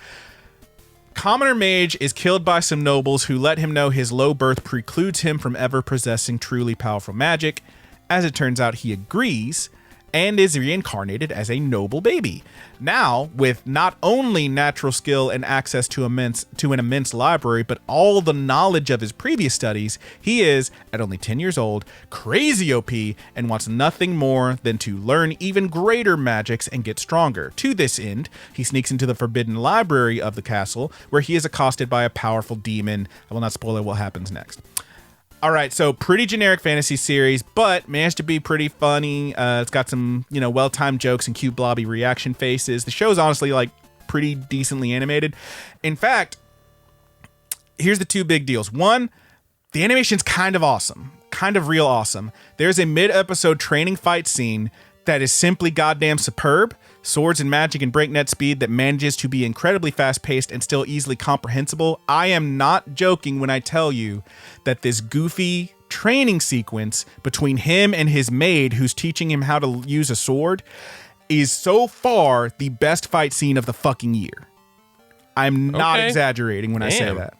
Commoner Mage is killed by some nobles who let him know his low birth precludes him from ever possessing truly powerful magic. As it turns out, he agrees and is reincarnated as a noble baby. Now, with not only natural skill and access to an immense library, but all the knowledge of his previous studies, he is, at only 10 years old, crazy OP and wants nothing more than to learn even greater magics and get stronger. To this end, he sneaks into the forbidden library of the castle, where he is accosted by a powerful demon. I will not spoil what happens next. All right, so pretty generic fantasy series, but managed to be pretty funny. It's got some, well-timed jokes and cute blobby reaction faces. The show's honestly like pretty decently animated. In fact, here's the 2 big deals. One, the animation's kind of awesome, kind of real awesome. There's a mid-episode training fight scene that is simply goddamn superb. Swords and magic and breakneck speed that manages to be incredibly fast-paced and still easily comprehensible. I am not joking when I tell you that this goofy training sequence between him and his maid who's teaching him how to use a sword is so far the best fight scene of the fucking year. I'm not exaggerating when I say that.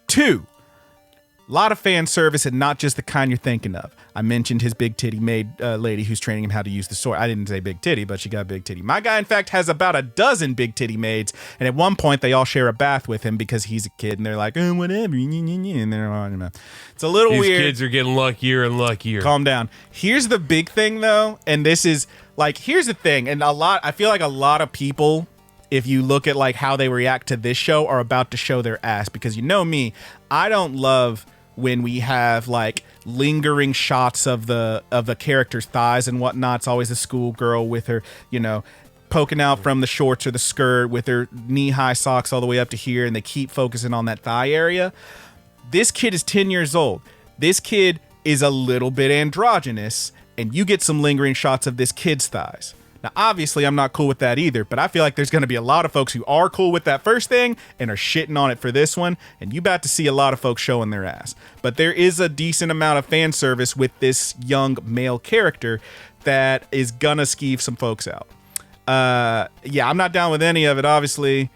2, a lot of fan service and not just the kind you're thinking of. I mentioned his big titty maid lady who's training him how to use the sword. I didn't say big titty, but she got big titty. My guy, in fact, has about a dozen big titty maids, and at one point they all share a bath with him because he's a kid, and they're like, whatever, and they're on. It's a little weird. These kids are getting luckier and luckier. Calm down. Here's the big thing, though, and this is like, here's the thing, and I feel like a lot of people, if you look at like how they react to this show, are about to show their ass, because you know me, I don't love when we have like lingering shots of the character's thighs and whatnot. It's always a schoolgirl with her, poking out from the shorts or the skirt with her knee-high socks all the way up to here, and they keep focusing on that thigh area. This kid is 10 years old. This kid is a little bit androgynous, and you get some lingering shots of this kid's thighs. Now, obviously, I'm not cool with that either, but I feel like there's going to be a lot of folks who are cool with that first thing and are shitting on it for this one, and you about to see a lot of folks showing their ass. But there is a decent amount of fan service with this young male character that is gonna skeeve some folks out. I'm not down with any of it, obviously,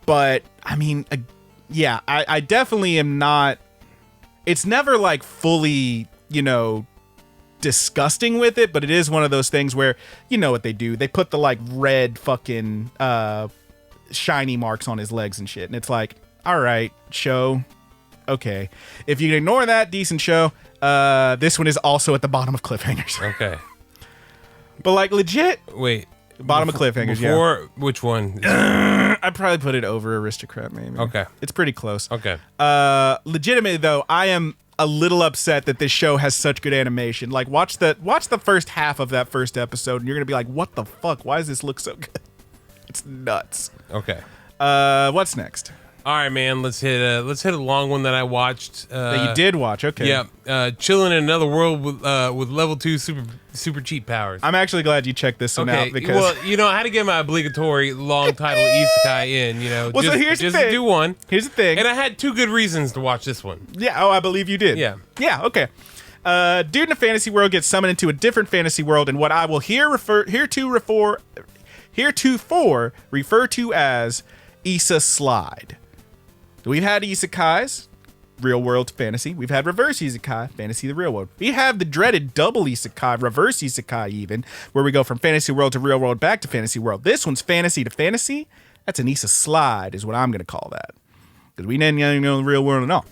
but I mean, I definitely am not. It's never like fully, disgusting with it, but it is one of those things where you know what they do. They put the like red fucking shiny marks on his legs and shit, and it's like, all right, show. Okay. If you can ignore that, decent show. This one is also at the bottom of cliffhangers. Okay. But like legit. Wait. Bottom of cliffhangers, before, which one? I'd probably put it over Aristocrat, maybe. Okay. It's pretty close. Okay. Legitimately though, I am a little upset that this show has such good animation. Like watch the first half of that first episode and you're gonna be like, what the fuck? Why does this look so good? It's nuts. Okay. What's next? All right, man. Let's hit a long one that I watched. That you did watch, okay. Yeah. Chilling in another world with level 2 super cheat powers. I'm actually glad you checked this one out because I had to get my obligatory long title isekai in, Well, so here's the thing. To do one. Here's the thing. And I had 2 good reasons to watch this one. Yeah, I believe you did. Yeah. Yeah, okay. Dude in a fantasy world gets summoned into a different fantasy world in what I will heretofore refer to as Issa Slide. We've had isekais, real world fantasy. We've had reverse isekai, fantasy the real world. We have the dreaded double isekai, reverse isekai even, where we go from fantasy world to real world back to fantasy world. This one's fantasy to fantasy. That's an Issa Slide is what I'm going to call that. Because we didn't know the real world at all.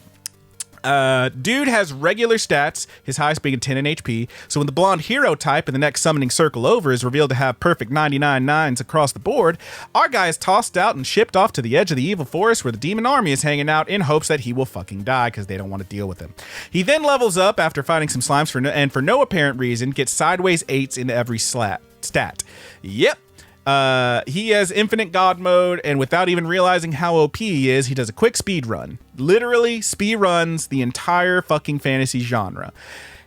Dude has regular stats, his highest being 10 in HP, so when the blonde hero type in the next summoning circle over is revealed to have perfect 99 nines across the board, our guy is tossed out and shipped off to the edge of the evil forest where the demon army is hanging out in hopes that he will fucking die because they don't want to deal with him. He then levels up after fighting some slimes and for no apparent reason gets sideways 8s in every stat. Yep. He has infinite god mode, and without even realizing how OP he is, he does a quick speed run. Literally speed runs the entire fucking fantasy genre.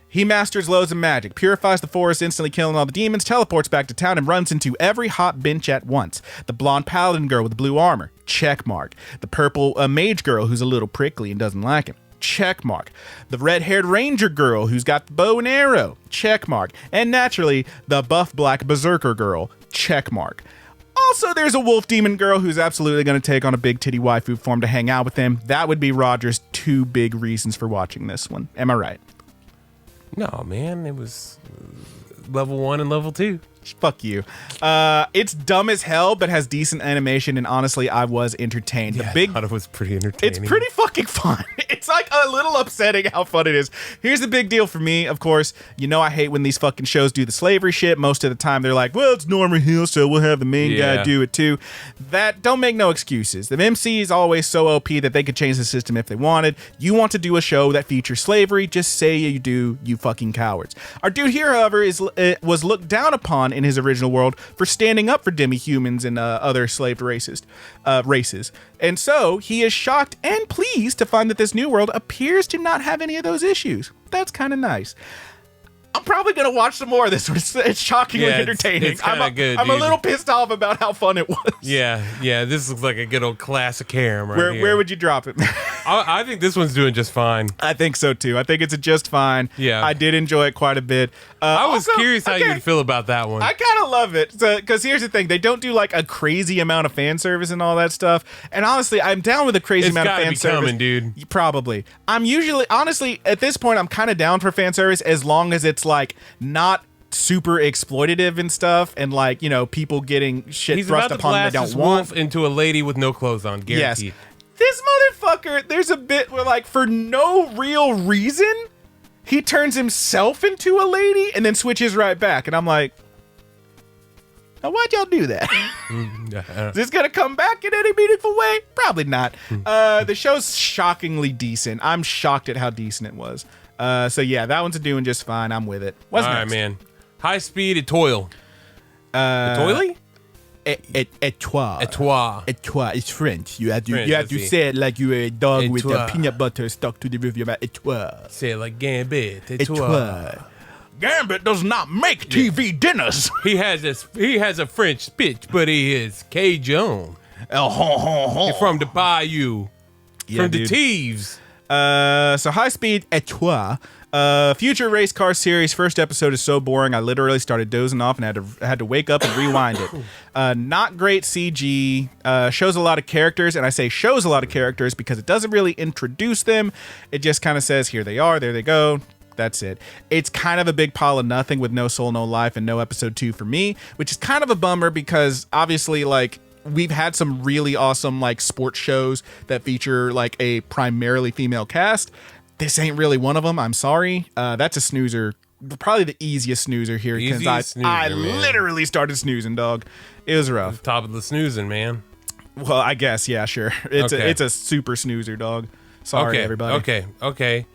He masters loads of magic, purifies the forest, instantly killing all the demons, teleports back to town, and runs into every hot bench at once. The blonde paladin girl with the blue armor, check mark. The purple mage girl who's a little prickly and doesn't like him, check mark. The red-haired ranger girl who's got the bow and arrow, check mark. And naturally, the buff black berserker girl, check mark. Also, there's a wolf demon girl who's absolutely going to take on a big titty waifu form to hang out with him. That would be Roger's 2 big reasons for watching this one. Am I right? No, man, it was level 1 and level 2. Fuck you. It's dumb as hell, but has decent animation, and honestly, I was entertained. Yeah, I thought it was pretty entertaining. It's pretty fucking fun. It's like a little upsetting how fun it is. Here's the big deal for me, of course. You know I hate when these fucking shows do the slavery shit. Most of the time, they're like, well, it's Norman Hill, so we'll have the main guy do it too. That, don't make no excuses. The MC is always so OP that they could change the system if they wanted. You want to do a show that features slavery, just say you do, you fucking cowards. Our dude here, however, was looked down upon in his original world for standing up for demi-humans and other slave races. And so he is shocked and pleased to find that this new world appears to not have any of those issues. That's kind of nice. I'm probably going to watch some more of this. It's shockingly entertaining. It's kinda good, I'm a little pissed off about how fun it was. Yeah, this looks like a good old classic harem right here. Where would you drop it? I think this one's doing just fine. I think so too. I think it's a just fine. Yeah. I did enjoy it quite a bit. I was curious how you'd feel about that one. I kind of love it. Because here's the thing. They don't do like a crazy amount of fan service and all that stuff. And honestly, I'm down with a crazy amount of fan service. It's gotta be coming, dude. Probably. I'm usually, honestly, at this point, I'm kind of down for fan service as long as it's like not super exploitative and stuff, and like, you know, people getting shit thrust upon them they don't want. Wolf into a lady with no clothes on, guaranteed. Yes. This motherfucker, there's a bit where like for no real reason, he turns himself into a lady and then switches right back. And I'm like, now why'd y'all do that? Is this gonna come back in any meaningful way? Probably not. The show's shockingly decent. I'm shocked at how decent it was. So yeah, that one's doing just fine. I'm with it. What's next? All right, man. High speed etoile. Etoile? Etoile. Etoile. Etoile. It's French. You have to French, you have to say it like you're a dog with Etoile. peanut butter stuck to the roof of your mouth. Etoile. Say it like Gambit. Etoile. Gambit does not make TV dinners. He has a French speech, but he is Cajun. He's from the Bayou. Yeah, from dude. the Thieves. So High Speed Etoile. Future race car series. First episode is so boring. I literally started dozing off and had to wake up and rewind it. Not great CG. Shows a lot of characters, and I say shows a lot of characters because it doesn't really introduce them. It just kind of says, here they are, there they go. That's it. It's kind of a big pile of nothing with no soul, no life, and no episode 2 for me, which is kind of a bummer because obviously, like, we've had some really awesome like sports shows that feature like a primarily female cast. This ain't really one of them. I'm sorry. That's a snoozer. Probably the easiest snoozer here because I literally started snoozing, dog. It was rough. Top of the snoozing, man. Well, I guess, yeah, sure. It's a super snoozer, dog. Sorry, everybody. Okay.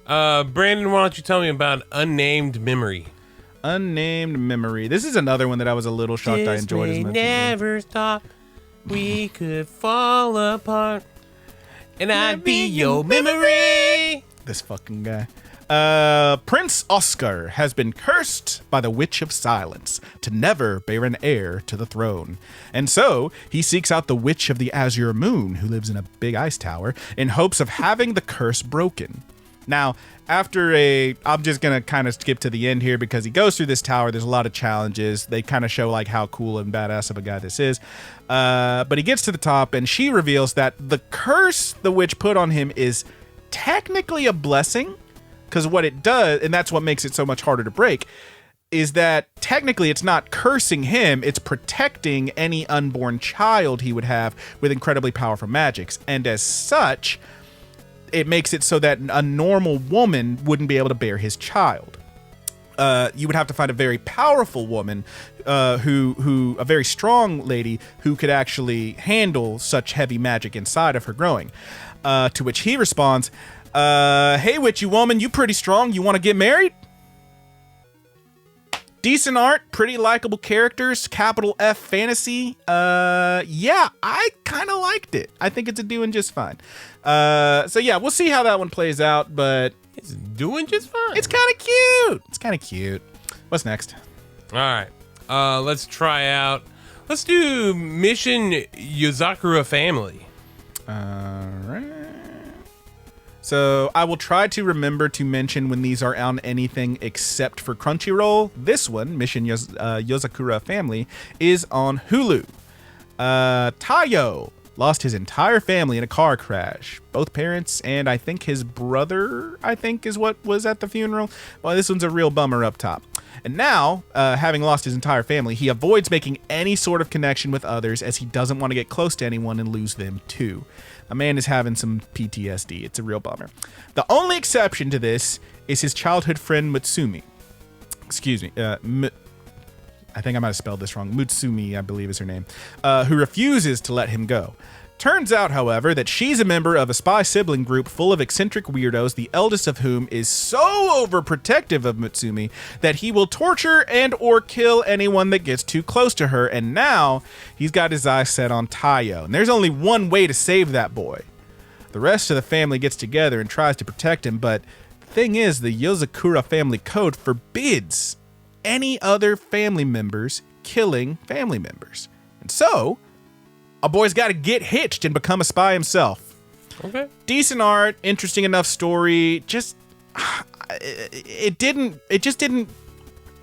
Brandon, why don't you tell me about Unnamed Memory? Unnamed Memory. This is another one that I was a little shocked I enjoyed as much. Never stop. We could fall apart, and I'd be your memory. This fucking guy. Prince Oscar has been cursed by the Witch of Silence to never bear an heir to the throne. And so he seeks out the Witch of the Azure Moon, who lives in a big ice tower, in hopes of having the curse broken. Now, I'm just going to kind of skip to the end here because he goes through this tower. There's a lot of challenges. They kind of show like how cool and badass of a guy this is. But he gets to the top and she reveals that the curse the witch put on him is technically a blessing, because what it does, and that's what makes it so much harder to break, is that technically it's not cursing him, it's protecting any unborn child he would have with incredibly powerful magics. And as such, it makes it so that a normal woman wouldn't be able to bear his child. You would have to find a very powerful woman, who a very strong lady who could actually handle such heavy magic inside of her growing. To which he responds, "Hey, witchy woman, you pretty strong. You want to get married?" Decent art, pretty likable characters, capital F fantasy. Yeah, I kind of liked it. I think it's doing just fine. So yeah, we'll see how that one plays out, but It's doing just fine. it's kind of cute. It's kind of cute. What's next? All right. Let's try out. Let's do Mission Yozakura Family. All right. So I will try to remember to mention when these are on anything except for Crunchyroll. This one, Mission Yozakura Family, is on Hulu. Tayo lost his entire family in a car crash. Both parents and I think his brother, I think is what was at the funeral. Well, this one's a real bummer up top. And now, having lost his entire family, he avoids making any sort of connection with others as he doesn't want to get close to anyone and lose them too. A man is having some PTSD. It's a real bummer. The only exception to this is his childhood friend Mutsumi. Excuse me. I think I might have spelled this wrong. Mutsumi, I believe is her name. Who refuses to let him go. Turns out, however, that she's a member of a spy sibling group full of eccentric weirdos, the eldest of whom is so overprotective of Mutsumi that he will torture and or kill anyone that gets too close to her, and now he's got his eyes set on Tayo. And there's only one way to save that boy. The rest of the family gets together and tries to protect him, but the thing is, the Yozakura family code forbids any other family members killing family members. And so, a boy's got to get hitched and become a spy himself. Okay. Decent art, interesting enough story. Just it just didn't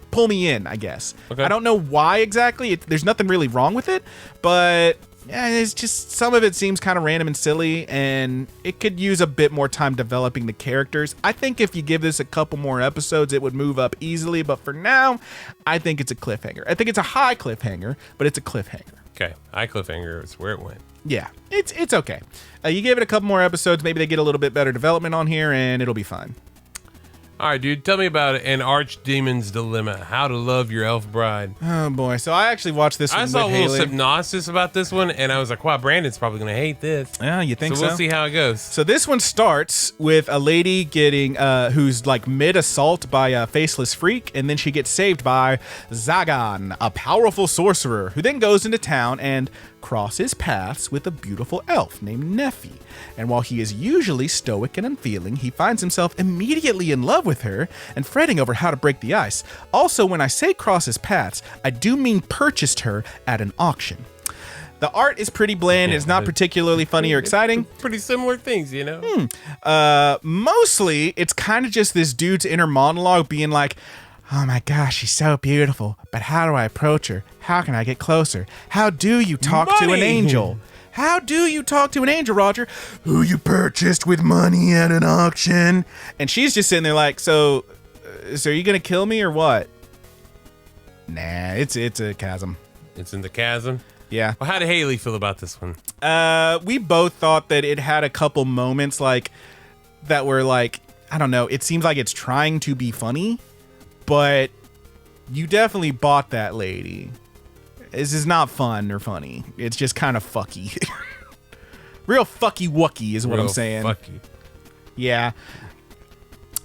pull me in, I guess. Okay. I don't know why exactly. There's nothing really wrong with it, but yeah, it's just some of it seems kind of random and silly, and it could use a bit more time developing the characters. I think if you give this a couple more episodes, it would move up easily, but for now, I think it's a cliffhanger. I think it's a high cliffhanger, but it's a cliffhanger. Okay. High cliffhanger is where it went. Yeah, it's okay. You give it a couple more episodes, maybe they get a little bit better development on here, and it'll be fine. All right, dude. Tell me about An Archdemon's Dilemma: How to Love Your Elf Bride. Oh boy, so I actually watched this one I with saw a little Haley. synopsis about this one, and I was like, "Wow, Brandon's probably gonna hate this." Yeah, you think so? We'll see how it goes. So this one starts with a lady getting who's like mid-assault by a faceless freak, and then she gets saved by Zagan, a powerful sorcerer, who then goes into town and crosses paths with a beautiful elf named Neffy. And while he is usually stoic and unfeeling, he finds himself immediately in love with her and fretting over how to break the ice. Also, when I say crosses paths, I do mean purchased her at an auction. The art is pretty bland. It's not particularly funny or exciting. Pretty similar things, you know? Mostly, it's kind of just this dude's inner monologue being like, oh my gosh, she's so beautiful, but how do I approach her? How can I get closer? How do you talk to an Money. angel? How do you talk to an angel, Roger? Who you purchased with money at an auction? And she's just sitting there like, so are you going to kill me or what? Nah, it's a chasm. It's in the chasm. Yeah. Well, how did Haley feel about this one? We both thought that it had a couple moments like that were like, I don't know, it seems like it's trying to be funny, but you definitely bought that lady. This is not fun or funny. It's just kind of fucky. Real fucky wucky is what I'm saying. Fucky. Yeah.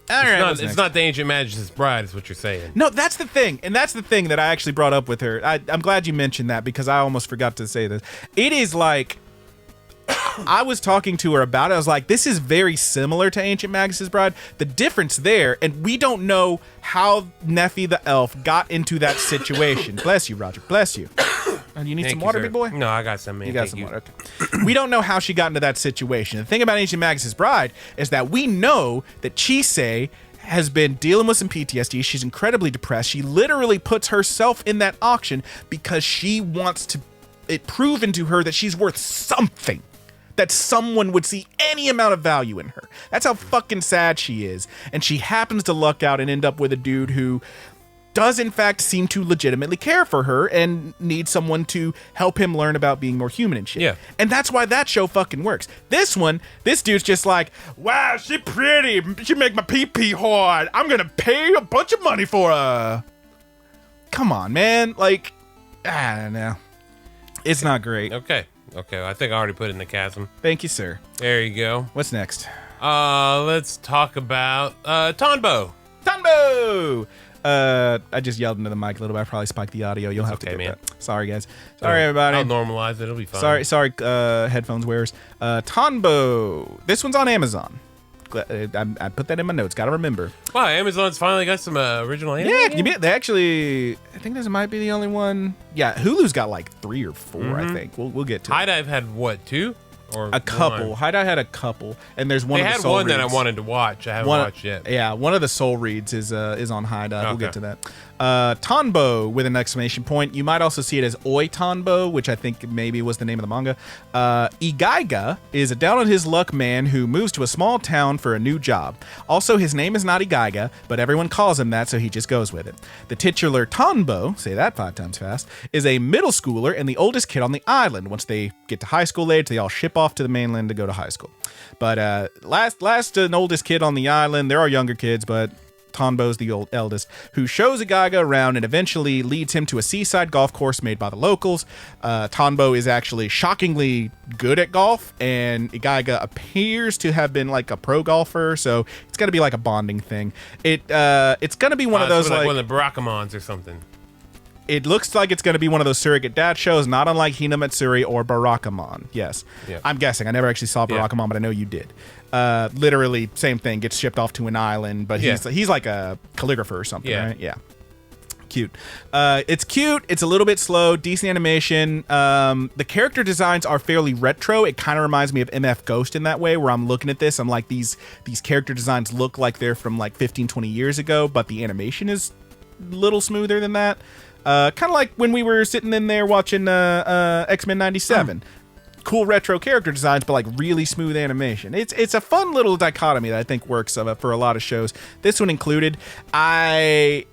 All right. It's not the Ancient Magus' Bride, is what you're saying. No, that's the thing. And that's the thing that I actually brought up with her. I'm glad you mentioned that because I almost forgot to say this. It is like, I was talking to her about it. I was like, this is very similar to Ancient Magus' Bride. The difference there, and we don't know how Neffy the elf got into that situation. Bless you, Roger. Bless you. You need some water, sir. big boy? No, I got some, man. You got Thank some water. Okay. We don't know how she got into that situation. The thing about Ancient Magus' Bride is that we know that Chisei has been dealing with some PTSD. She's incredibly depressed. She literally puts herself in that auction because she wants it proven to her that she's worth something. That someone would see any amount of value in her. That's how fucking sad she is. And she happens to luck out and end up with a dude who does in fact seem to legitimately care for her and needs someone to help him learn about being more human and shit. Yeah. And that's why that show fucking works. This dude's just like, wow, she pretty. She make my pee-pee hard. I'm gonna pay a bunch of money for her. Come on, man. Like, I don't know. It's not great. Okay, I think I already put it in the chasm. Thank you, sir. There you go. What's next? Let's talk about Tonbo. Tanbo! I just yelled into the mic a little bit. I probably spiked the audio. You'll have to get man. that. Sorry, guys. Sorry, everybody. I'll normalize it. It'll be fine. Sorry, headphones wearers. Tonbo. This one's on Amazon. I put that in my notes. Got to remember. Wow, Amazon's finally got some original anime. Yeah, can you be, they actually. I think this might be the only one. Yeah, Hulu's got like 3 or 4. I think we'll get to. High Dive had what, 2? Or a couple. one? High Dive had a couple, and there's one. They of the had soul one that I reads. wanted to watch. I haven't watched yet. Yeah, one of the soul reads is on High Dive. We'll Okay. get to that. Tonbo with an exclamation point. You might also see it as Oi Tonbo, which I think maybe was the name of the manga. Igaiga is a down on his luck man who moves to a small town for a new job. Also, his name is not Igaiga, but everyone calls him that, so he just goes with it. The titular Tonbo, say that 5 times fast, is a middle schooler and the oldest kid on the island. Once they get to high school age, they all ship off to the mainland to go to high school. But last and oldest kid on the island. There are younger kids, but Tonbo's the eldest, who shows Igaiga around and eventually leads him to a seaside golf course made by the locals. Tonbo is actually shockingly good at golf, and Igaiga appears to have been like a pro golfer, so it's going to be like a bonding thing. It's going to be one of those like one of the Barakamons or something. It looks like it's going to be one of those surrogate dad shows, not unlike Hinamatsuri or Barakamon. Yes. Yeah. I'm guessing. I never actually saw Barakamon, but I know you did. Literally, same thing. Gets shipped off to an island, but he's like a calligrapher or something, right? Yeah. Cute. It's cute. It's a little bit slow. Decent animation. The character designs are fairly retro. It kind of reminds me of MF Ghost in that way, where I'm looking at this. I'm like, these character designs look like they're from like 15, 20 years ago, but the animation is a little smoother than that. Kind of like when we were sitting in there watching X-Men 97. Cool retro character designs, but like really smooth animation. It's a fun little dichotomy that I think works for a lot of shows. This one included. So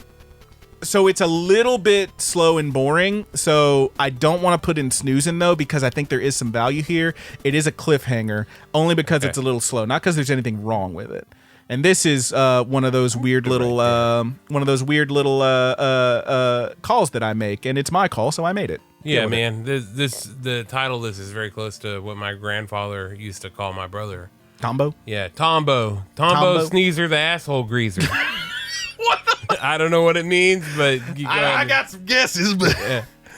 it's a little bit slow and boring, so I don't want to put in snoozing though, because I think there is some value here. It is a cliffhanger, only because it's a little slow, not because there's anything wrong with it. And this is one of those weird little calls that I make, and it's my call, so I made it. Yeah, man. The title of this is very close to what my grandfather used to call my brother. Tombo? Yeah, Tombo. Tombo Sneezer, the asshole greaser. What the? I don't know what it means, but I got some guesses, but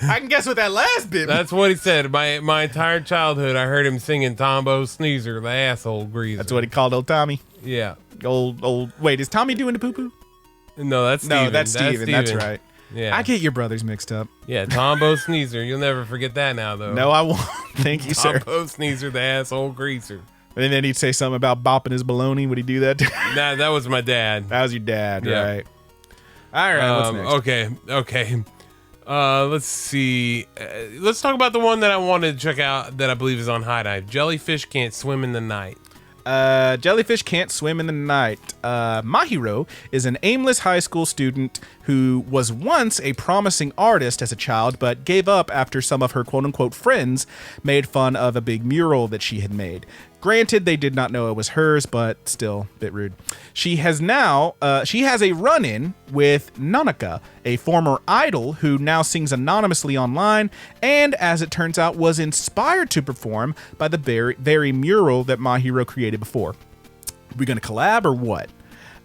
I can guess what that last bit. That's what he said. My entire childhood, I heard him singing Tombo Sneezer, the asshole greaser. That's what he called old Tommy. Yeah. Old. Wait, is Tommy doing the poo poo? No, that's Steven. No, that's Steven. That's right. Yeah. I get your brothers mixed up. Yeah, Tombo Sneezer. You'll never forget that now, though. No, I won't. Thank you, sir. Tombo Sneezer, the asshole greaser. And then he'd say something about bopping his baloney. Would he do that? Nah, that was my dad. That was your dad, Yeah. right? All right, what's next? Okay. Let's see. Let's talk about the one that I wanted to check out that I believe is on High Dive. Jellyfish Can't Swim in the Night. Jellyfish Can't Swim in the Night. Mahiro is an aimless high school student who was once a promising artist as a child, but gave up after some of her quote-unquote friends made fun of a big mural that she had made. Granted, they did not know it was hers, but still a bit rude. She has a run-in with Nanaka, a former idol who now sings anonymously online, and as it turns out, was inspired to perform by the very mural that Mahiro created before. We gonna collab or what?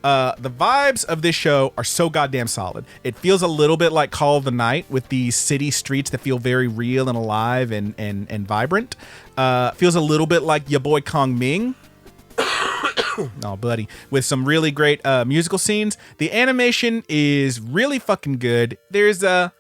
The vibes of this show are so goddamn solid. It feels a little bit like Call of the Night with these city streets that feel very real and alive and vibrant. Feels a little bit like your boy Kong Ming. Oh, buddy. With some really great musical scenes. The animation is really fucking good. There's a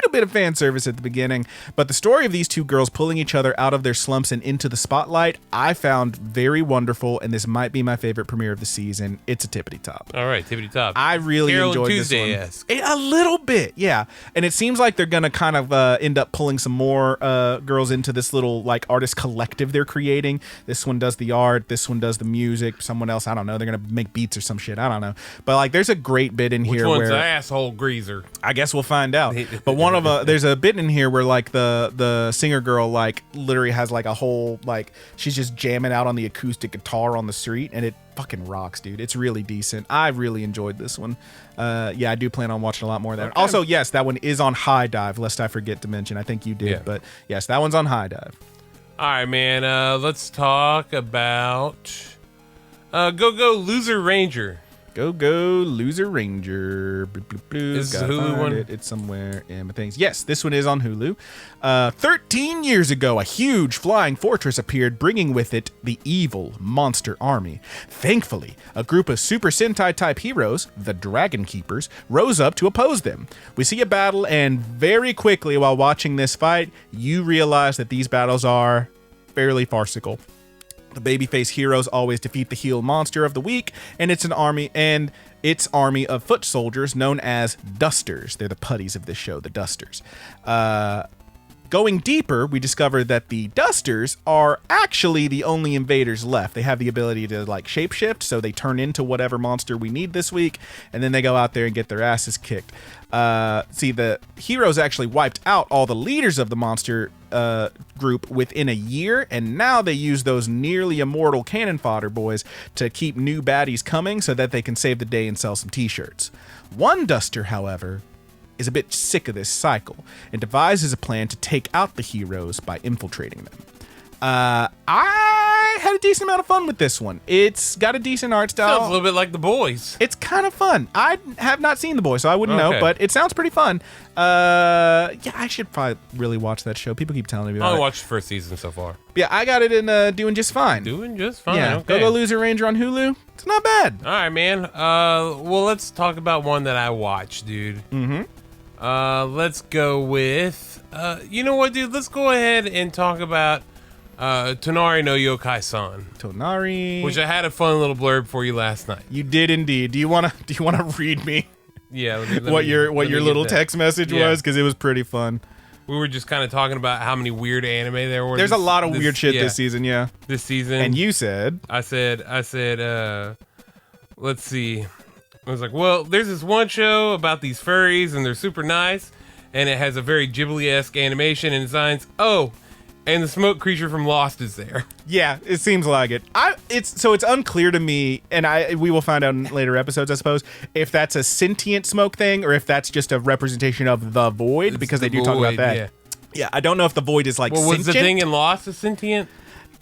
little bit of fan service at the beginning, but the story of these two girls pulling each other out of their slumps and into the spotlight, I found very wonderful, and this might be my favorite premiere of the season. It's a tippity top. All right, tippity top. I really Carol enjoyed Tuesday-esque. this one. A little bit, yeah. And it seems like they're gonna kind of end up pulling some more girls into this little like artist collective they're creating. This one does the art, this one does the music. Someone else, I don't know. They're gonna make beats or some shit. I don't know. But like, there's a great bit in here Which one's where the asshole greaser? I guess we'll find out. But there's a bit in here where like the singer girl like literally has like a whole like she's just jamming out on the acoustic guitar on the street, and it fucking rocks, dude. It's really decent. I really enjoyed this one. Yeah, I do plan on watching a lot more of that. Okay. Also, yes, that one is on High Dive, lest I forget to mention. I think you did, Yeah. but yes, that one's on High Dive. All right, man. Let's talk about Go Go Loser Ranger. Go, Loser Ranger. Bloop, bloop, bloop. Is this Gotta Hulu find one? It's somewhere in my things. Yes, this one is on Hulu. 13 years ago, a huge flying fortress appeared, bringing with it the evil monster army. Thankfully, a group of Super Sentai-type heroes, the Dragon Keepers, rose up to oppose them. We see a battle, and very quickly while watching this fight, you realize that these battles are fairly farcical. The babyface heroes always defeat the heel monster of the week, and it's army of foot soldiers known as Dusters. They're the putties of this show, the Dusters. Going deeper, we discover that the Dusters are actually the only invaders left. They have the ability to like shapeshift, so they turn into whatever monster we need this week, and then they go out there and get their asses kicked. See, the heroes actually wiped out all the leaders of the monster group within a year, and now they use those nearly immortal cannon fodder boys to keep new baddies coming so that they can save the day and sell some t-shirts. One Duster, however, is a bit sick of this cycle and devises a plan to take out the heroes by infiltrating them. I had a decent amount of fun with this one. It's got a decent art style. Sounds a little bit like The Boys. It's kind of fun. I have not seen The Boys, so I wouldn't know, Okay. but it sounds pretty fun. Yeah, I should probably really watch that show. People keep telling me I about only it. watched the first season so far. Yeah, I got it in doing just fine. Doing just fine. Yeah, Okay. Go Loser Ranger on Hulu. It's not bad. All right, man. Well, let's talk about one that I watched, dude. Let's go with. You know what, dude? Let's go ahead and talk about Tonari no Yokai-san, Tonari. which I had a fun little blurb for you last night. You did indeed. Do you wanna read me Yeah. Let me what your get little that. text message Yeah. was? Because it was pretty fun. We were just kind of talking about how many weird anime there were. There's a lot of weird shit yeah, this season, yeah. This season. And you said, I said, let's see. I was like, well, there's this one show about these furries and they're super nice, and it has a very Ghibli-esque animation and designs. Oh, and the smoke creature from Lost is there. yeah, it seems like it. It's unclear to me, and we will find out in later episodes, I suppose, if that's a sentient smoke thing or if that's just a representation of the void, because they the do talk about void, that. yeah. Yeah, I don't know if the void is like Well, was sentient. the thing in Lost a sentient?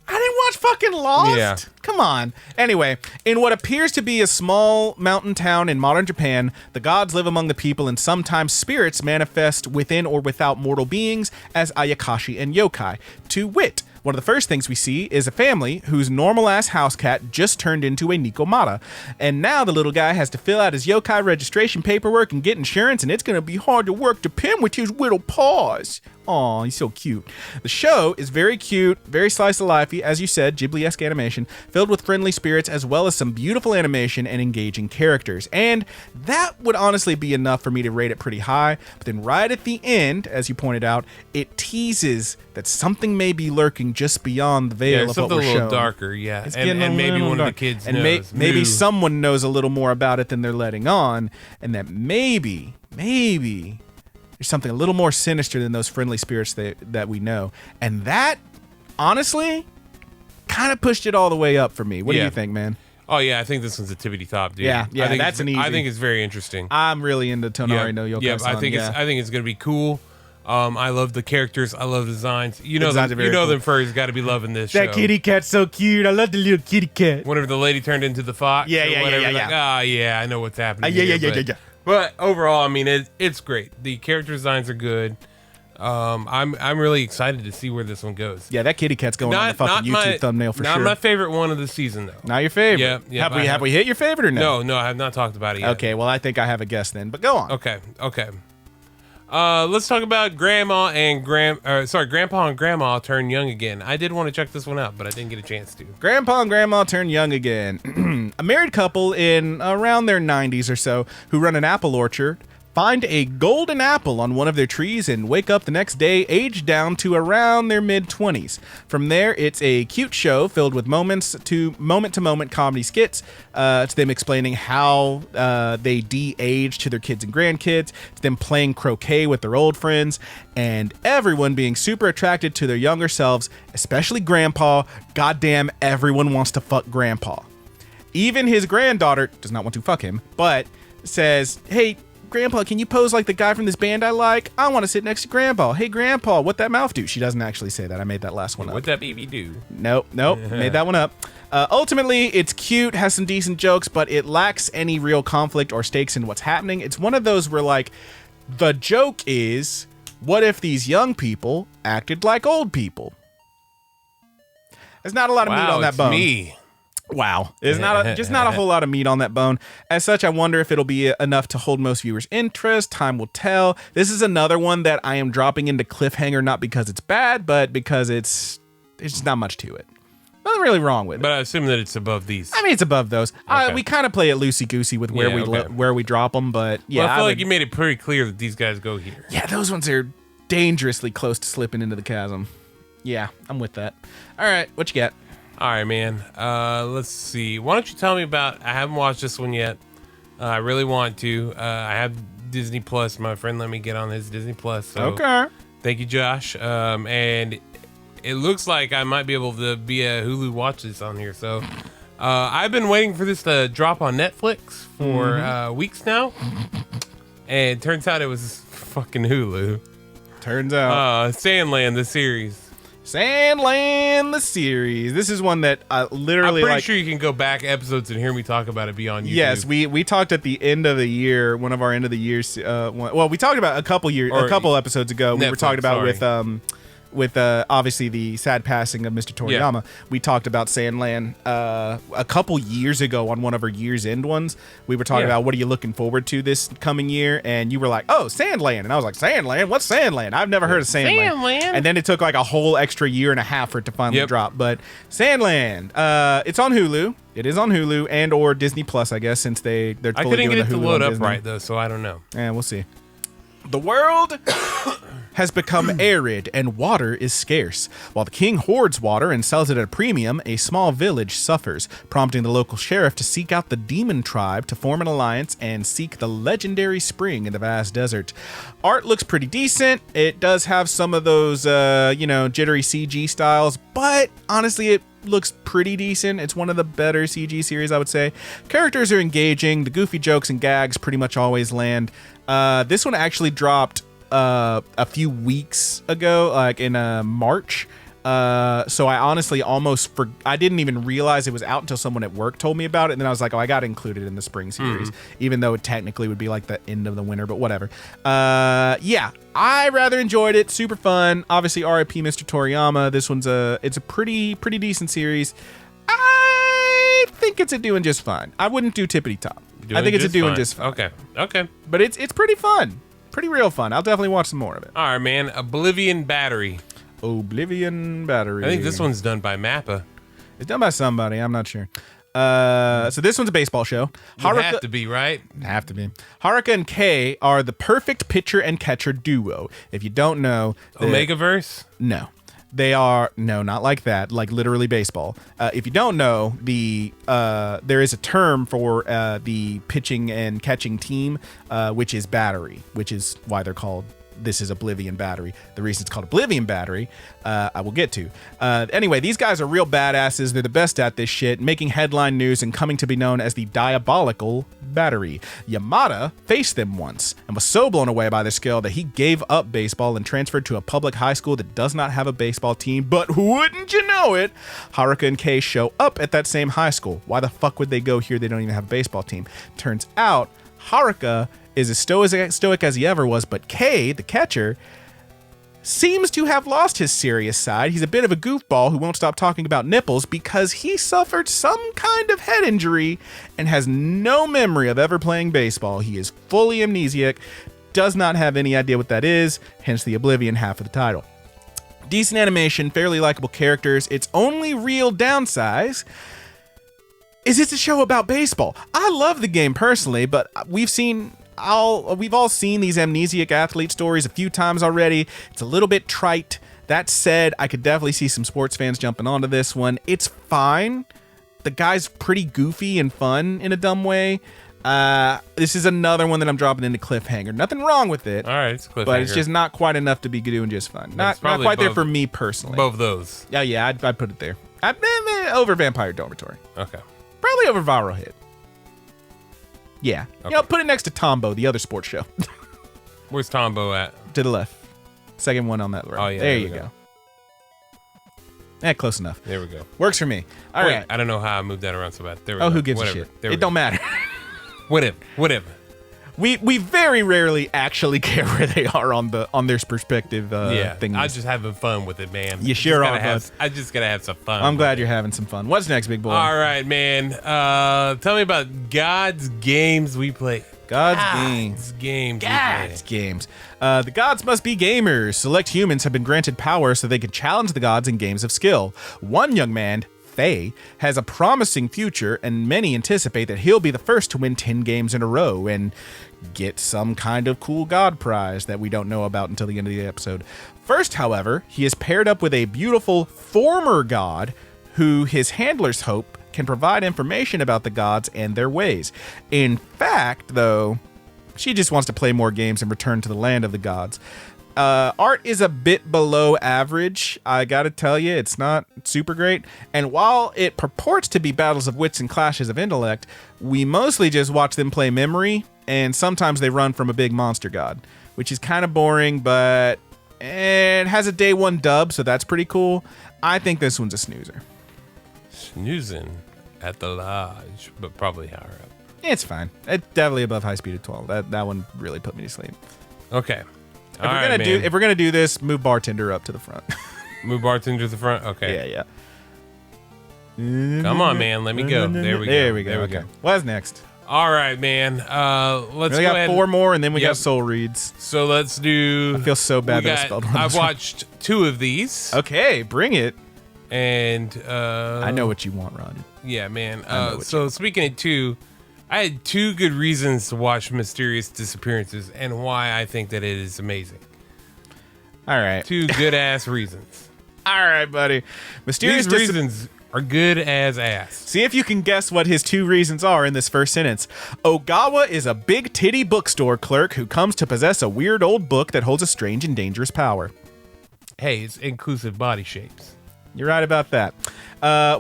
I didn't watch fucking Lost. Yeah. Come on. Anyway, in what appears to be a small mountain town in modern Japan, the gods live among the people, and sometimes spirits manifest within or without mortal beings as ayakashi and yokai. To wit, one of the first things we see is a family whose normal-ass house cat just turned into a Nikomata. And now the little guy has to fill out his yokai registration paperwork and get insurance, and it's going to be hard to work to pin with his little paws. Aw, he's so cute. The show is very cute, very slice of lifey, as you said, Ghibli-esque animation, filled with friendly spirits as well as some beautiful animation and engaging characters. And that would honestly be enough for me to rate it pretty high. But then right at the end, as you pointed out, it teases that something may be lurking just beyond the veil Yeah, of what something we're a little shown. darker, yeah. It's And getting a maybe little one of the dark. kids and knows. maybe Moo. someone knows a little more about it than they're letting on, and that maybe there's something a little more sinister than those friendly spirits that we know. And that, honestly, kind of pushed it all the way up for me. What do Yeah. you think, man? Oh, yeah, I think this one's a tippity top, dude. Yeah, I think that's an easy. I think it's very interesting. I'm really into Tonari no Yokai-san. Yeah, I think it's going to be cool. I love the characters. I love the designs. You know, designs are very them cool. furries got to be loving this show. That kitty cat's so cute. I love the little kitty cat. Whenever the lady turned into the fox, Yeah, or yeah, whatever, yeah, like, yeah. yeah, I know what's happening. Yeah, here, yeah, but, yeah. But overall, I mean, it's great. The character designs are good. I'm really excited to see where this one goes. Yeah, that kitty cat's going on the fucking YouTube thumbnail for not sure. my favorite one of the season, though. Not your favorite. Yeah, yeah, Have I we have- we hit your favorite or no? No, I have not talked about it yet. Okay, well I think I have a guess then. But go on. Okay. Let's talk about Grandpa and Grandma turn young again. I did want to check this one out, but I didn't get a chance to. Grandpa and Grandma turn young again. A married couple in around their 90s or so who run an apple orchard find a golden apple on one of their trees and wake up the next day aged down to around their mid-20s. From there, it's a cute show filled with moment-to-moment comedy skits, to them explaining how they de-age to their kids and grandkids, to them playing croquet with their old friends, and everyone being super attracted to their younger selves, especially Grandpa. Goddamn, everyone wants to fuck Grandpa. Even his granddaughter does not want to fuck him, but says, hey, Grandpa, can you pose like the guy from this band I like? I want to sit next to Grandpa. Hey, Grandpa, what that mouth do? She doesn't actually say that. I made that last one up. What that baby do? Nope, made that one up. Ultimately, it's cute, has some decent jokes, but it lacks any real conflict or stakes in what's happening. It's one of those where, like, the joke is, what if these young people acted like old people? There's not a lot of meat on that it's bone. Me. Wow. There's just not a whole lot of meat on that bone. As such, I wonder if it'll be enough to hold most viewers' interest. Time will tell. This is another one that I am dropping into cliffhanger, not because it's bad, but because it's just not much to it. Nothing really wrong with it. But I assume that it's above these. I mean, it's above those. Okay. We kind of play it loosey-goosey with where we drop them, but yeah. Well, I feel like you made it pretty clear that these guys go here. Yeah, those ones are dangerously close to slipping into the chasm. Yeah, I'm with that. All right, what you got? All right, man. Let's see. Why don't you tell me about? I haven't watched this one yet. I really want to. I have Disney Plus. My friend let me get on his Disney Plus. So Okay. Thank you, Josh. And it looks like I might be able to be a Hulu watch this on here. So I've been waiting for this to drop on Netflix for weeks now, and it turns out it was fucking Hulu. Turns out. Sandland, the series. Sandland, the series. This is one that literally, I'm pretty sure you can go back episodes and hear me talk about it beyond YouTube. Yes, we talked at the end of the year, one of our end of the years. We talked about a couple episodes ago. We were talking about with obviously the sad passing of Mr. Toriyama. Yeah. We talked about Sandland a couple years ago on one of our year's end ones. We were talking about what are you looking forward to this coming year, and you were like, "Oh, Sandland," and I was like, "Sandland? What's Sandland? I've never heard of Sandland." And then it took like a whole extra year and a half for it to finally drop. But Sandland, it's on Hulu. It is on Hulu and or Disney Plus, I guess, since they're. I couldn't get it to load up right though, so I don't know. Yeah, we'll see. The world has become arid and water is scarce. While the king hoards water and sells it at a premium, a small village suffers, prompting the local sheriff to seek out the demon tribe to form an alliance and seek the legendary spring in the vast desert. Art looks pretty decent. It does have some of those, jittery CG styles, but honestly, it looks pretty decent. It's one of the better CG series, I would say. Characters are engaging. The goofy jokes and gags pretty much always land. This one actually dropped a few weeks ago, like in March. So I honestly I didn't even realize it was out until someone at work told me about it. And then I was like, oh, I got included in the spring series, even though it technically would be like the end of the winter, but whatever. I rather enjoyed it. Super fun. Obviously, R.I.P. Mr. Toriyama. This one's it's a pretty decent series. I think it's doing just fine. I wouldn't do tippity top. I think it's doing just fine. Okay. But it's pretty fun. Pretty real fun. I'll definitely watch some more of it. All right, man. Oblivion Battery. Oblivion Battery. I think this one's done by Mappa. It's done by somebody. I'm not sure. So this one's a baseball show. Haruka, have to be, right? Have to be. Haruka and Kei are the perfect pitcher and catcher duo. If you don't know... Omegaverse? No. They are... No, not like that. Like literally baseball. If you don't know, there is a term for the pitching and catching team, which is battery, which is why they're called... This is Oblivion Battery. The reason it's called Oblivion Battery, I will get to. Anyway, these guys are real badasses. They're the best at this shit, making headline news and coming to be known as the Diabolical Battery. Yamada faced them once and was so blown away by their skill that he gave up baseball and transferred to a public high school that does not have a baseball team. But wouldn't you know it, Haruka and Kei show up at that same high school. Why the fuck would they go here? They don't even have a baseball team. Turns out, Haruka is as stoic as he ever was, but Kei, the catcher, seems to have lost his serious side. He's a bit of a goofball who won't stop talking about nipples because he suffered some kind of head injury and has no memory of ever playing baseball. He is fully amnesiac, does not have any idea what that is, hence the Oblivion half of the title. Decent animation, fairly likable characters. Its only real downside is it's a show about baseball. I love the game personally, but we've all seen these amnesiac athlete stories a few times already. It's a little bit trite. That said, I could definitely see some sports fans jumping onto this one. It's fine. The guy's pretty goofy and fun in a dumb way. This is another one that I'm dropping into cliffhanger. Nothing wrong with it. All right, it's cliffhanger. But it's just not quite enough to be doing just fun. Not quite there for me personally. Both those. Yeah, I'd put it there. Over Vampire Dormitory. Okay. Probably over Viral Hit. Yeah. Okay. You know, put it next to Tombo, the other sports show. Where's Tombo at? To the left. Second one on that row. Oh, yeah, There there you we go. go. Close enough. There we go. Works for me. All right. I don't know how I moved that around so bad. There we Oh, go. who gives Whatever. a shit? There we It don't go. matter. Whatever. We very rarely actually care where they are on their perspective Yeah, thing. I'm just having fun with it, man. You sure are, I just gotta have some fun. I'm glad you're having some fun. What's next, big boy? All right, man. Tell me about God's games we play. God's games. Games. Gods games. The gods must be gamers. Select humans have been granted power so they can challenge the gods in games of skill. One young man, Faye, has a promising future, and many anticipate that he'll be the first to win 10 games in a row and get some kind of cool god prize that we don't know about until the end of the episode. First, however, he is paired up with a beautiful former god who his handlers hope can provide information about the gods and their ways. In fact, though, she just wants to play more games and return to the land of the gods. Art is a bit below average. I gotta tell you, it's not super great. And while it purports to be battles of wits and clashes of intellect, we mostly just watch them play memory, and sometimes they run from a big monster god, which is kind of boring, but it has a day one dub, so that's pretty cool. I think this one's a snoozer. Snoozing at the lodge, but probably higher up. It's fine. It's definitely above High Speed of 12. That one really put me to sleep. Okay. If we're gonna do this, move bartender up to the front. Move bartender to the front. Okay. Yeah. Come on, man. Let me go. There we go. There we go. There we Okay. go. What's next? All right, man. Let's We go got ahead. 4 more, and then we Yep. got soul reads. So let's do. I feel so bad we that I got- spelled one. I've watched 2 of these, Okay, bring it. and I know what you want, Ron. Yeah, man. know what So speaking of 2, I had 2 good reasons to watch Mysterious Disappearances, and why I think that it is amazing. All right. 2 good ass reasons. All right, buddy. Mysterious These reasons are good as ass. See if you can guess what his 2 reasons are in this first sentence. Ogawa is a big titty bookstore clerk who comes to possess a weird old book that holds a strange and dangerous power. Hey, it's inclusive body shapes. You're right about that.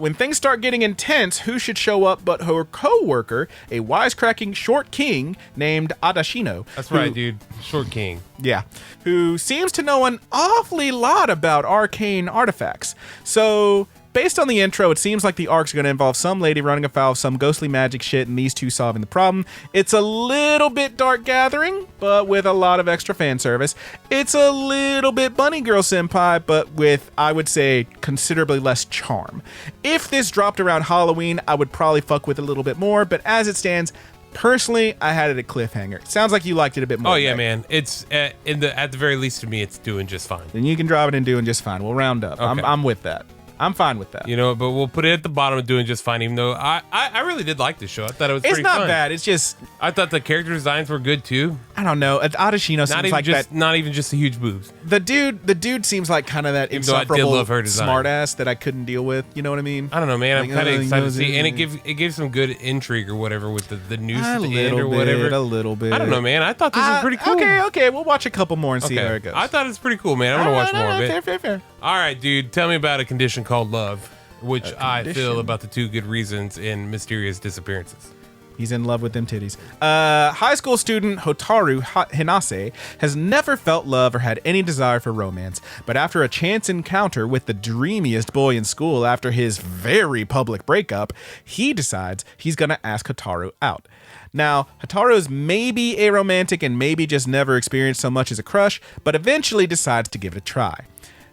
When things start getting intense, who should show up but her co-worker, a wisecracking short king named Adashino. That's who- right, dude. Short King. Yeah, who seems to know an awfully lot about arcane artifacts. So, based on the intro, it seems like the arc's going to involve some lady running afoul of some ghostly magic shit and these 2 solving the problem. It's a little bit Dark Gathering, but with a lot of extra fan service. It's a little bit Bunny Girl Senpai, but with, I would say, considerably less charm. If this dropped around Halloween, I would probably fuck with it a little bit more, but as it stands, personally, I had it at cliffhanger. Sounds like you liked it a bit more. Oh yeah, Greg. man. It's at the very least to me, it's doing just fine. Then you can drop it and doing just fine. We'll round up. Okay. I'm with that. I'm fine with that. You know, but we'll put it at the bottom of doing just fine. Even though I really did like this show. I thought it was It's pretty not fun. bad. It's just, I thought the character designs were good too. I don't know. Adashino Not seems even like just that. not even just the huge boobs. The dude seems like kind of that Even though I did insufferable love her design. smartass that I couldn't deal with. You know what I mean? I don't know, man. I'm Like, kind of he excited to knows see, it. and it gives some good intrigue or whatever with the noose A at the end or little whatever. bit, a little bit. I don't know, man. I thought this was pretty cool. Okay. We'll watch a couple more and see how Okay. it goes. I thought it was pretty cool, man. I'm gonna watch more of it. Fair. All right, dude. Tell me about A Condition Called Love, which I condition. feel about the 2 good reasons in Mysterious Disappearances. He's in love with them titties. High school student Hotaru Hinase has never felt love or had any desire for romance, but after a chance encounter with the dreamiest boy in school after his very public breakup, he decides he's gonna ask Hotaru out. Now, Hotaru's maybe aromantic and maybe just never experienced so much as a crush, but eventually decides to give it a try.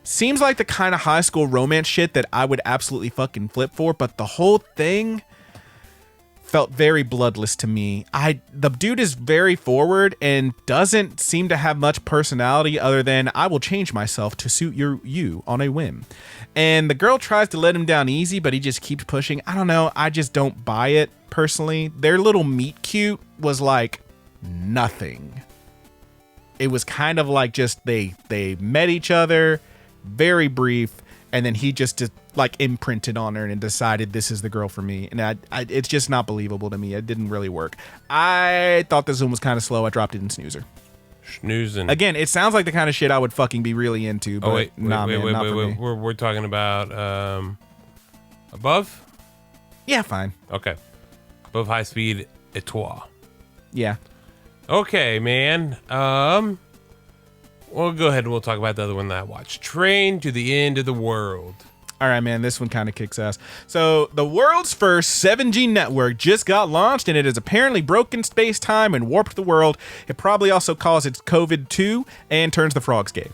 Seems like the kind of high school romance shit that I would absolutely fucking flip for, but the whole thing felt very bloodless to me. The dude is very forward and doesn't seem to have much personality other than I will change myself to suit you on a whim. And the girl tries to let him down easy, but he just keeps pushing. I don't know. I just don't buy it personally. Their little meet cute was like nothing. It was kind of like just they met each other, very brief, and then he just like imprinted on her and decided this is the girl for me. And it's just not believable to me. It didn't really work. I thought this one was kind of slow. I dropped it in snoozer. Snoozing. Again, it sounds like the kind of shit I would fucking be really into, but wait, not for me. We're talking about Above? Yeah, fine. Okay. Above High Speed Etoile. Yeah. Okay, man. Well, go ahead. We'll talk about the other one that I watched. Train to the End of the World. All right, man, this one kind of kicks ass. So, the world's first 7G network just got launched, and it has apparently broken space-time and warped the world. It probably also causes COVID-2 and turns the frogs gay.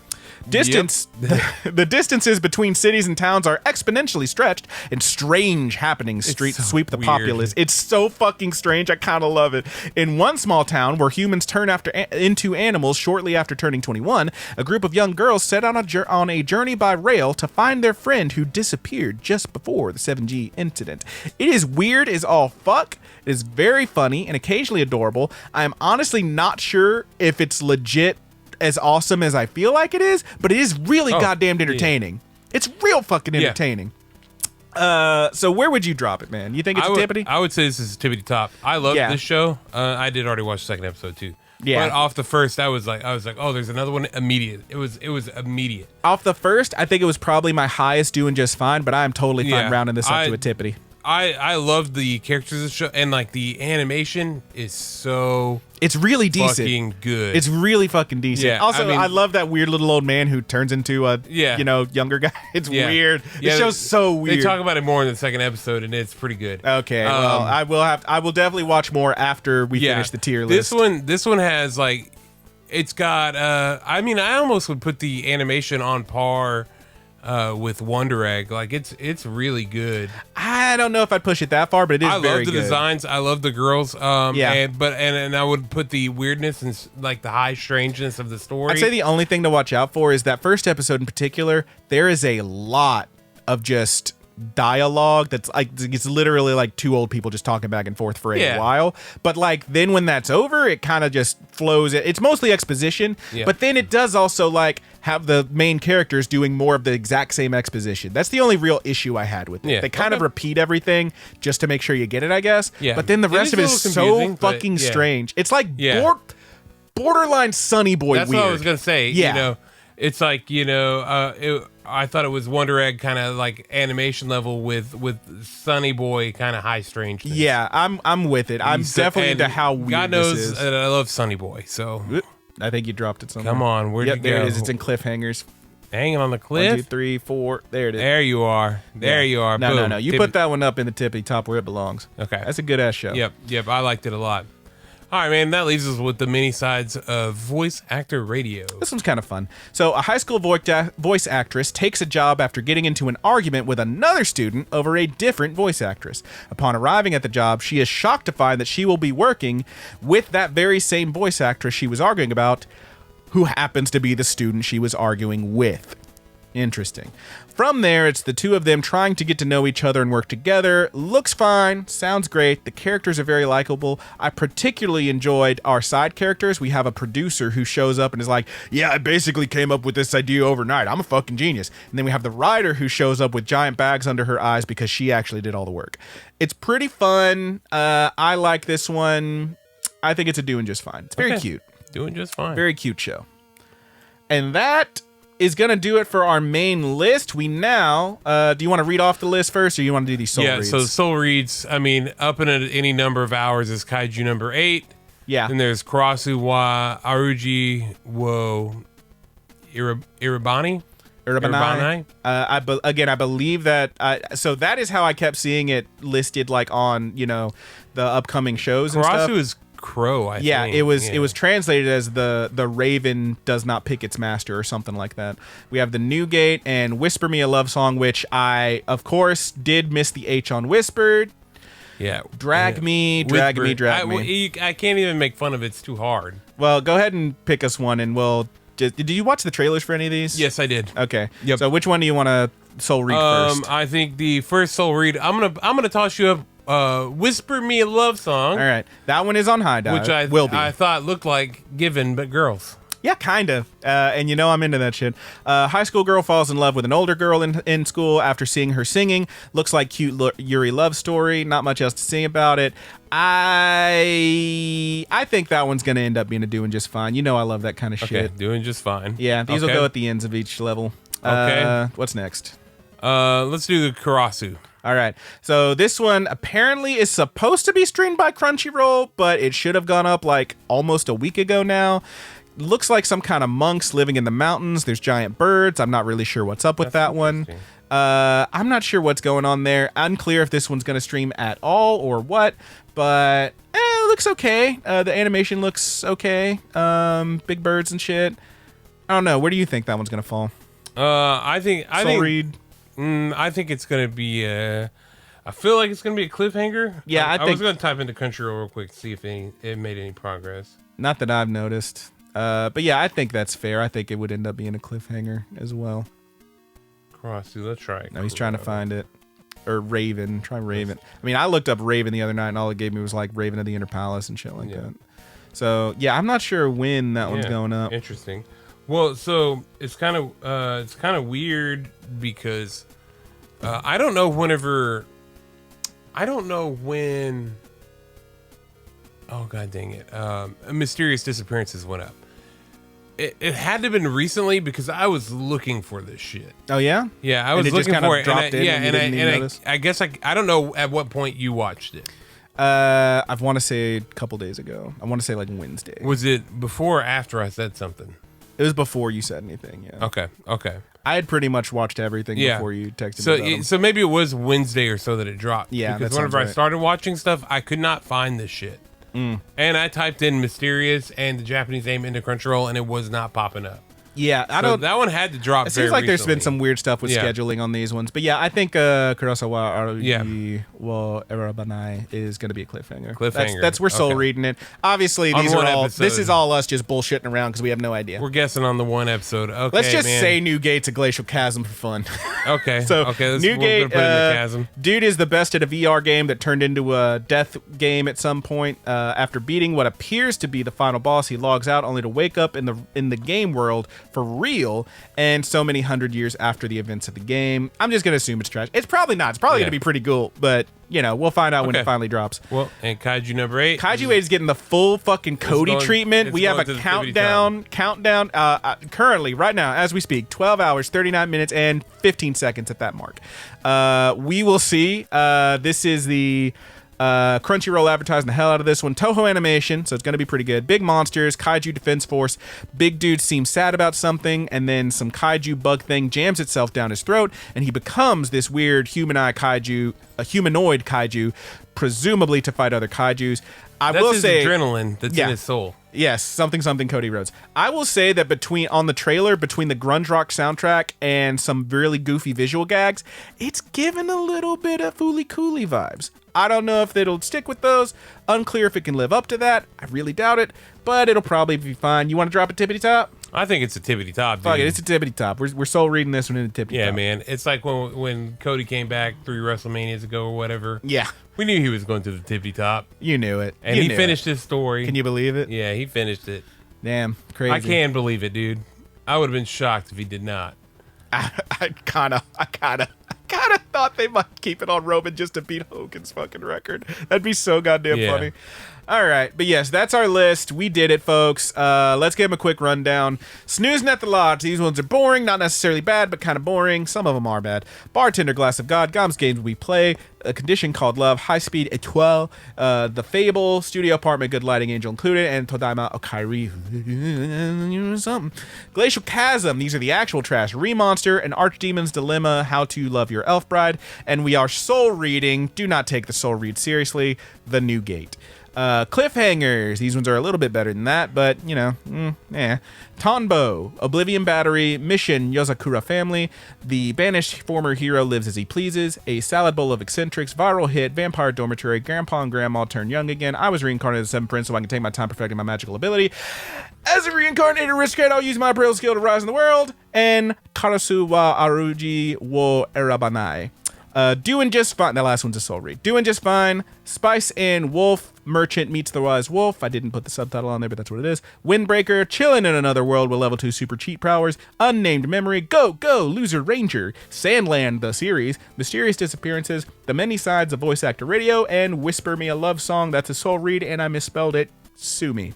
The distances between cities and towns are exponentially stretched, and strange happenings sweep the weird. populace. It's so fucking strange. I kind of love it. In one small town where humans turn into animals shortly after turning 21, a group of young girls set on a journey by rail to find their friend who disappeared just before the 7G incident. It is weird as all fuck. It is very funny and occasionally adorable. I am honestly not sure if it's legit as awesome as I feel like it is, but it is really goddamn entertaining. Yeah. It's real fucking entertaining. Yeah. So where would you drop it, man? You think it's a tippity? I would say this is tippity top. I love this show. I did already watch the second episode too. Yeah. But off the first, I was like, oh, there's another one. Immediate. It was immediate. Off the first, I think it was probably my highest, doing just fine. But I am totally fine rounding this up to a tippity. I love the characters of the show, and like the animation is so. It's really decent. Fucking good. It's really fucking decent. Yeah, also, I love that weird little old man who turns into a younger guy. It's weird. The show's so weird. They talk about it more in the second episode, and it's pretty good. Okay, well, I will definitely watch more after we finish the tier list. This one has like, it's got. I mean, I almost would put the animation on par with Wonder Egg. Like it's really good. I don't know if I'd push it that far, but it is very good. I love the designs. I love the girls. And I would put the weirdness and like the high strangeness of the story. I'd say the only thing to watch out for is that first episode in particular. There is a lot of just dialogue that's like, it's literally like two old people just talking back and forth for a while, but like then when that's over, it kind of just flows. It's mostly exposition, but then it does also like have the main characters doing more of the exact same exposition. That's the only real issue I had with it. They kind of repeat everything just to make sure you get it, I guess. But then the rest of it is so fucking strange. It's like borderline Sunny Boy. That's weird. What I was gonna say. You know, it's like, you know, I thought it was Wonder Egg kind of like animation level with Sunny Boy kind of high strange things. Yeah, I'm with it. I'm definitely into how weird God knows this is. That I love Sunny Boy. So I think you dropped it somewhere. Come on, where'd you go? There it is. It's in cliffhangers. Hanging on the cliff. 1, 2, 3, 4. There it is. There you are. There you are. No, Boom. no. You put that one up in the tippy top where it belongs. Okay, that's a good ass show. Yep. I liked it a lot. All right, man, that leaves us with the mini sides of voice actor radio. This one's kind of fun. So, a high school voice actress takes a job after getting into an argument with another student over a different voice actress. Upon arriving at the job, she is shocked to find that she will be working with that very same voice actress she was arguing about, who happens to be the student she was arguing with. Interesting. From there, it's the two of them trying to get to know each other and work together. Looks fine, sounds great. The characters are very likable. I particularly enjoyed our side characters. We have a producer who shows up and is like, yeah, I basically came up with this idea overnight. I'm a fucking genius. And then we have the writer who shows up with giant bags under her eyes because she actually did all the work. It's pretty fun. I like this one. I think it's doing just fine. It's very cute. Doing just fine. Very cute show. And that is going to do it for our main list. We now, do you want to read off the list first, or you want to do these soul reads? Yeah, so soul reads, I mean, up in any number of hours is Kaiju number 8. Yeah. Then there's Karasu wa Aruji wo Irabani? I believe that, so that is how I kept seeing it listed, like on, you know, the upcoming shows and stuff. Karasu is crow, I think. It was translated as the raven does not pick its master or something like that. We have the Newgate and Whisper Me a Love Song, which I, of course, did miss the H on whispered. Yeah. Drag me. I can't even make fun of it. It's too hard. Well, go ahead and pick us one, and we'll just... Did you watch the trailers for any of these? Yes, I did. Okay. Yep. So which one do you want to soul read first? I think the first soul read, I'm gonna toss you up Whisper Me a Love Song. All right. That one is on High Dive. Which I thought looked like Given, but girls. Yeah, kind of. And you know I'm into that shit. High school girl falls in love with an older girl in school after seeing her singing. Looks like cute Yuri love story. Not much else to say about it. I think that one's going to end up being doing just fine. You know I love that kind of shit. Doing just fine. Yeah, these will go at the ends of each level. Okay. What's next? Let's do the Karasu. All right. So this one apparently is supposed to be streamed by Crunchyroll, but it should have gone up like almost a week ago now. Looks like some kind of monks living in the mountains. There's giant birds. I'm not really sure what's up with that one. I'm not sure what's going on there. Unclear if this one's going to stream at all or what, but it looks okay. The animation looks okay. Big birds and shit. I don't know. Where do you think that one's going to fall? I think Reed. I think it's gonna be. I feel like it's gonna be a cliffhanger. Yeah, I was gonna type into Crunchyroll real quick to see if it made any progress. Not that I've noticed. But yeah, I think that's fair. I think it would end up being a cliffhanger as well. Crossy, let's try it. No, he's trying to find it. Or Raven. Try Raven. I mean, I looked up Raven the other night, and all it gave me was like Raven of the Inner Palace and shit like that. So yeah, I'm not sure when that one's going up. Interesting. Well, so it's kind of weird because I don't know when. Oh god dang it! Mysterious Disappearances went up. It had to have been recently because I was looking for this shit. Oh yeah, yeah, I was looking for it. I guess I don't know at what point you watched it. I want to say a couple days ago. I want to say like Wednesday. Was it before or after I said something? It was before you said anything. Yeah. Okay. I had pretty much watched everything before you texted me. About so maybe it was Wednesday or so that it dropped. Yeah, because whenever I started watching stuff, I could not find this shit. And I typed in Mysterious and the Japanese name into Crunchyroll, and it was not popping up. Yeah, that one had to drop. It seems like there's been some weird stuff with scheduling on these ones, but yeah, I think Kurosawa Aruji wa Erabanai is going to be a cliffhanger. That's we're soul reading it. Obviously, these are all. This is all us just bullshitting around because we have no idea. We're guessing on the one episode. Okay, let's just say New Gate's a glacial chasm for fun. Okay, New Gate, put it in the chasm. Dude is the best at a VR game that turned into a death game at some point. After beating what appears to be the final boss, he logs out only to wake up in the game world for real, and so many 100 years after the events of the game. I'm just gonna assume it's trash. It's probably not. It's probably gonna be pretty cool, but we'll find out when it finally drops. Well, and Kaiju number 8. Kaiju 8 is getting the full fucking Cody treatment. We have a countdown. Currently, right now, as we speak, 12 hours, 39 minutes, and 15 seconds at that mark. We will see. This is the Crunchyroll advertising the hell out of this one. Toho Animation, so it's going to be pretty good. Big monsters, Kaiju Defense Force. Big dude seems sad about something, and then some Kaiju bug thing jams itself down his throat, and he becomes this weird humanoid Kaiju, presumably to fight other Kaijus. That's adrenaline that's in his soul. Yes, something Cody Rhodes. I will say that on the trailer, between the grunge rock soundtrack and some really goofy visual gags, it's given a little bit of Fooly Cooly vibes. I don't know if it'll stick with those. Unclear if it can live up to that. I really doubt it, but it'll probably be fine. You want to drop a tippity top? I think it's a tippity top. Fuck it, it's a tippity top. We're soul reading this one in a tippity top. Yeah, man. It's like when Cody came back 3 WrestleManias ago or whatever. Yeah. We knew he was going to the tippity top. You knew it. And he finished his story. Can you believe it? Yeah, he finished it. Damn, crazy. I can believe it, dude. I would have been shocked if he did not. I kind of thought they might keep it on Roman just to beat Hogan's fucking record. That'd be so goddamn funny. All right, but yes, that's our list. We did it, folks. Let's give them a quick rundown. Snoozing at the lodge. These ones are boring, not necessarily bad, but kind of boring. Some of them are bad. Bartender, Glass of God, Gom's Games We Play, A Condition Called Love, High Speed Etoile, The Fable, Studio Apartment, Good Lighting, Angel Included, and Todaima Okairi. Something. Glacial Chasm. These are the actual trash. Remonster, An Archdemon's Dilemma, How to Love Your Elf Bride, and we are soul reading. Do not take the soul read seriously. The New Gate. Cliffhangers. These ones are a little bit better than that, but, Tonbo, Oblivion Battery, Mission, Yozakura Family, The Banished Former Hero Lives As He Pleases, A Salad Bowl of Eccentrics, Viral Hit, Vampire Dormitory, Grandpa and Grandma Turn Young Again, I Was Reincarnated as Seven Prince so I can take my time perfecting my magical ability. As a reincarnated aristocrat, I'll use my Braille skill to rise in the world, and Karasu wa Aruji wo Erabanai. Doing just fine. That last one's a soul read. Doing just fine. Spice and Wolf. Merchant meets the Wise Wolf. I didn't put the subtitle on there, but that's what it is. Windbreaker. Chilling in Another World with level 2 super cheat powers. Unnamed Memory. Go, Loser Ranger. Sandland, the series. Mysterious Disappearances. The Many Sides of Voice Actor Radio. And Whisper Me a Love Song. That's a soul read, and I misspelled it. Sue me.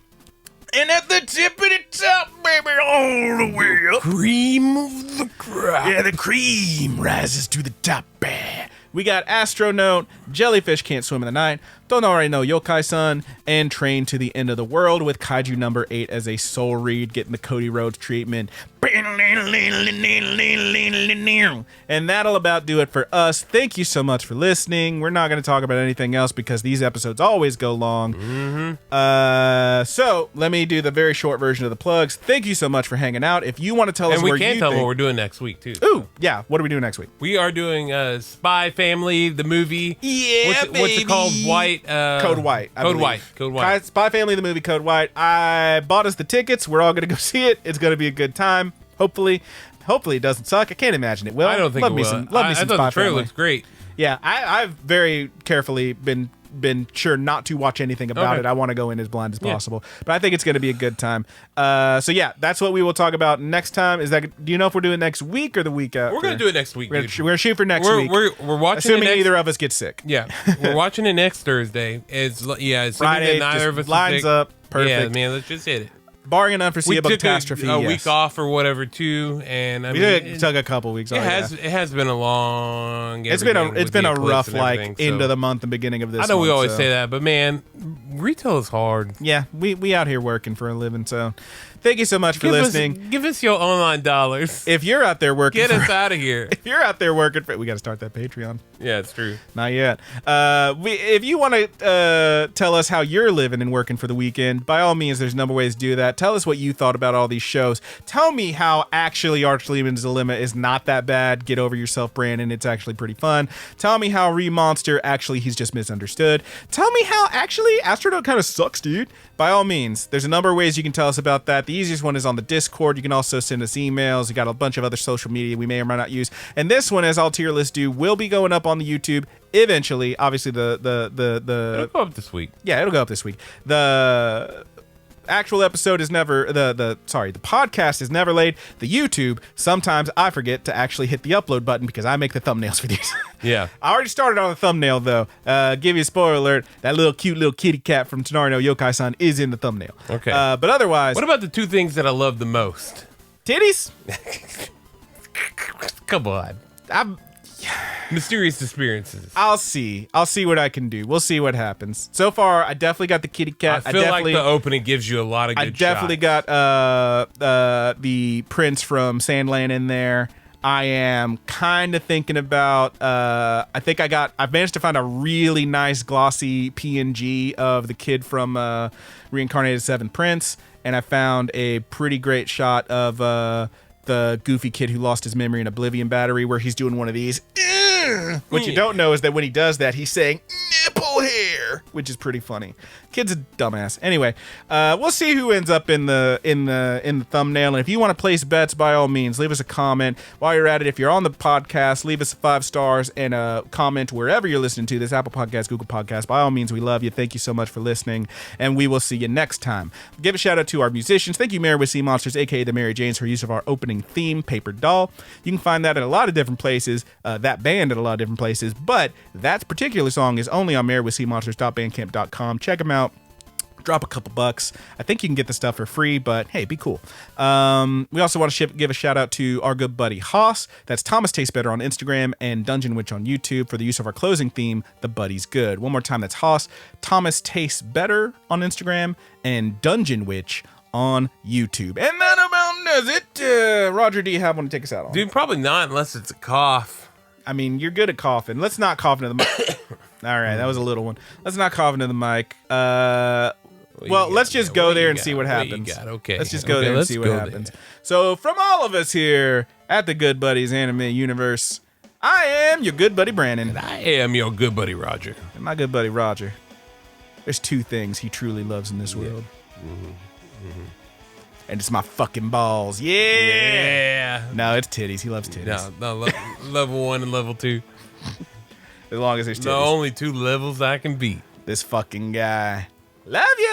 And at the tip of the top, baby, all the way up. Cream of the crop. Yeah, the cream rises to the top. We got Astronaut, Jellyfish Can't Swim in the Night, Tonari no Yokai-san, and Train to the End of the World with Kaiju number 8 as a soul read, getting the Cody Rhodes treatment. And that'll about do it for us. Thank you so much for listening. We're not going to talk about anything else because these episodes always go long. So let me do the very short version of the plugs. Thank you so much for hanging out. If you want to tell us where you And we can tell think... what we're doing next week, too. Ooh, yeah. What are we doing next week? We are doing Spy Family, the movie. Yeah, What's it called? White. Code White. Code White. Code White. Spy Family, the movie Code White. I bought us the tickets. We're all going to go see it. It's going to be a good time. Hopefully it doesn't suck. I can't imagine it will. I don't think love it me will. Some, love me I some thought Spy the trailer Family. looks great. Yeah, I've very carefully been sure not to watch anything about Okay. it. I want to go in as blind as Yeah. possible, but I think it's going to be a good time. So yeah, that's what we will talk about next time. Is that? Do you know if we're doing next week or the week after? We're gonna do it next week. We're dude. gonna shoot for next week. We're watching assuming it next, neither of us get sick. Yeah, we're watching it next Thursday. Assuming Friday that neither just of us is lines sick. up. Yeah, Perfect. man, let's just hit it. Barring an We unforeseeable took catastrophe. a yes. week off or whatever too, and I We mean, took a couple weeks off. it has been a long. It's been a rough like end end of the month and beginning of this. I know we month, always so. say that, but man, retail is hard. Yeah, we out here working for a living. So, thank you so much for listening. Give us your online dollars. If you're out there working, Get us out of here. If you're out there working for, we got to start that Patreon. Yeah, it's true. Not yet. If you want to tell us how you're living and working for the weekend, by all means, there's a number of ways to do that. Tell us what you thought about all these shows. Tell me how actually Arch Lehman's Dilemma is not that bad. Get over yourself, Brandon. It's actually pretty fun. Tell me how Remonster, actually, he's just misunderstood. Tell me how actually Astronaut kind of sucks, dude. By all means, there's a number of ways you can tell us about that. The easiest one is on the Discord. You can also send us emails. We got a bunch of other social media we may or may not use. And this one, as all tier lists do, will be going up on the YouTube eventually. Obviously, It'll go up this week. yeah, it'll go up this week. The actual episode is never the podcast is never laid. The YouTube, sometimes I forget to actually hit the upload button because I make the thumbnails for these. Yeah. I already started on the thumbnail though. Give you a spoiler alert. That cute little kitty cat from Tonari no Yokai-san is in the thumbnail. Okay. But otherwise, What about the two things that I love the most? titties? Come on. Mysterious experiences. I'll see what I can do. We'll see what happens. So far, I definitely got the kitty cat. I feel like the opening gives you a lot of good I definitely shots. got the prince from Sandland in there. I am kind of thinking about I managed to find a really nice glossy PNG of the kid from Reincarnated Seventh Prince, and I found a pretty great shot of the goofy kid who lost his memory in Oblivion Battery, where he's doing one of these. What you don't know is that when he does that, he's saying nipple hair, which is pretty funny. Kid's a dumbass. Anyway, we'll see who ends up in the thumbnail. And if you want to place bets, by all means, leave us a comment. While you're at it, if you're on the podcast, leave us 5 stars and a comment wherever you're listening to this, Apple Podcast, Google Podcast. By all means, we love you. Thank you so much for listening, and we will see you next time. Give a shout out to our musicians. Thank you, Mary with Sea Monsters, aka the Mary Janes, for use of our opening theme, Paper Doll. You can find that at a lot of different places. That band at a lot of different places, but that particular song is only on marywithseamonsters.bandcamp.com. Check them out. Drop a couple bucks. I think you can get the stuff for free, but hey, be cool. We also want to give a shout out to our good buddy Haas. That's Thomas Tastes Better on Instagram and Dungeon Witch on YouTube for the use of our closing theme, The Buddy's Good. One more time, that's Haas, Thomas Tastes Better on Instagram, and Dungeon Witch on YouTube. And that about does it. Roger, do you have one to take us out on? Dude, probably not unless it's a cough. I mean, you're good at coughing. Let's not cough into the mic. All right, that was a little one. Let's not cough into the mic. Well, let's just go there and see what happens. Okay. Let's just go there and see what happens. So, from all of us here at the Good Buddies Anime Universe, I am your good buddy Brandon. I am your good buddy Roger. And my good buddy Roger. There's 2 things he truly loves in this world. And it's my fucking balls. Yeah. No, it's titties. He loves titties. No, level 1 and level 2. As long as there's titties. The only 2 levels I can beat. This fucking guy. Love ya!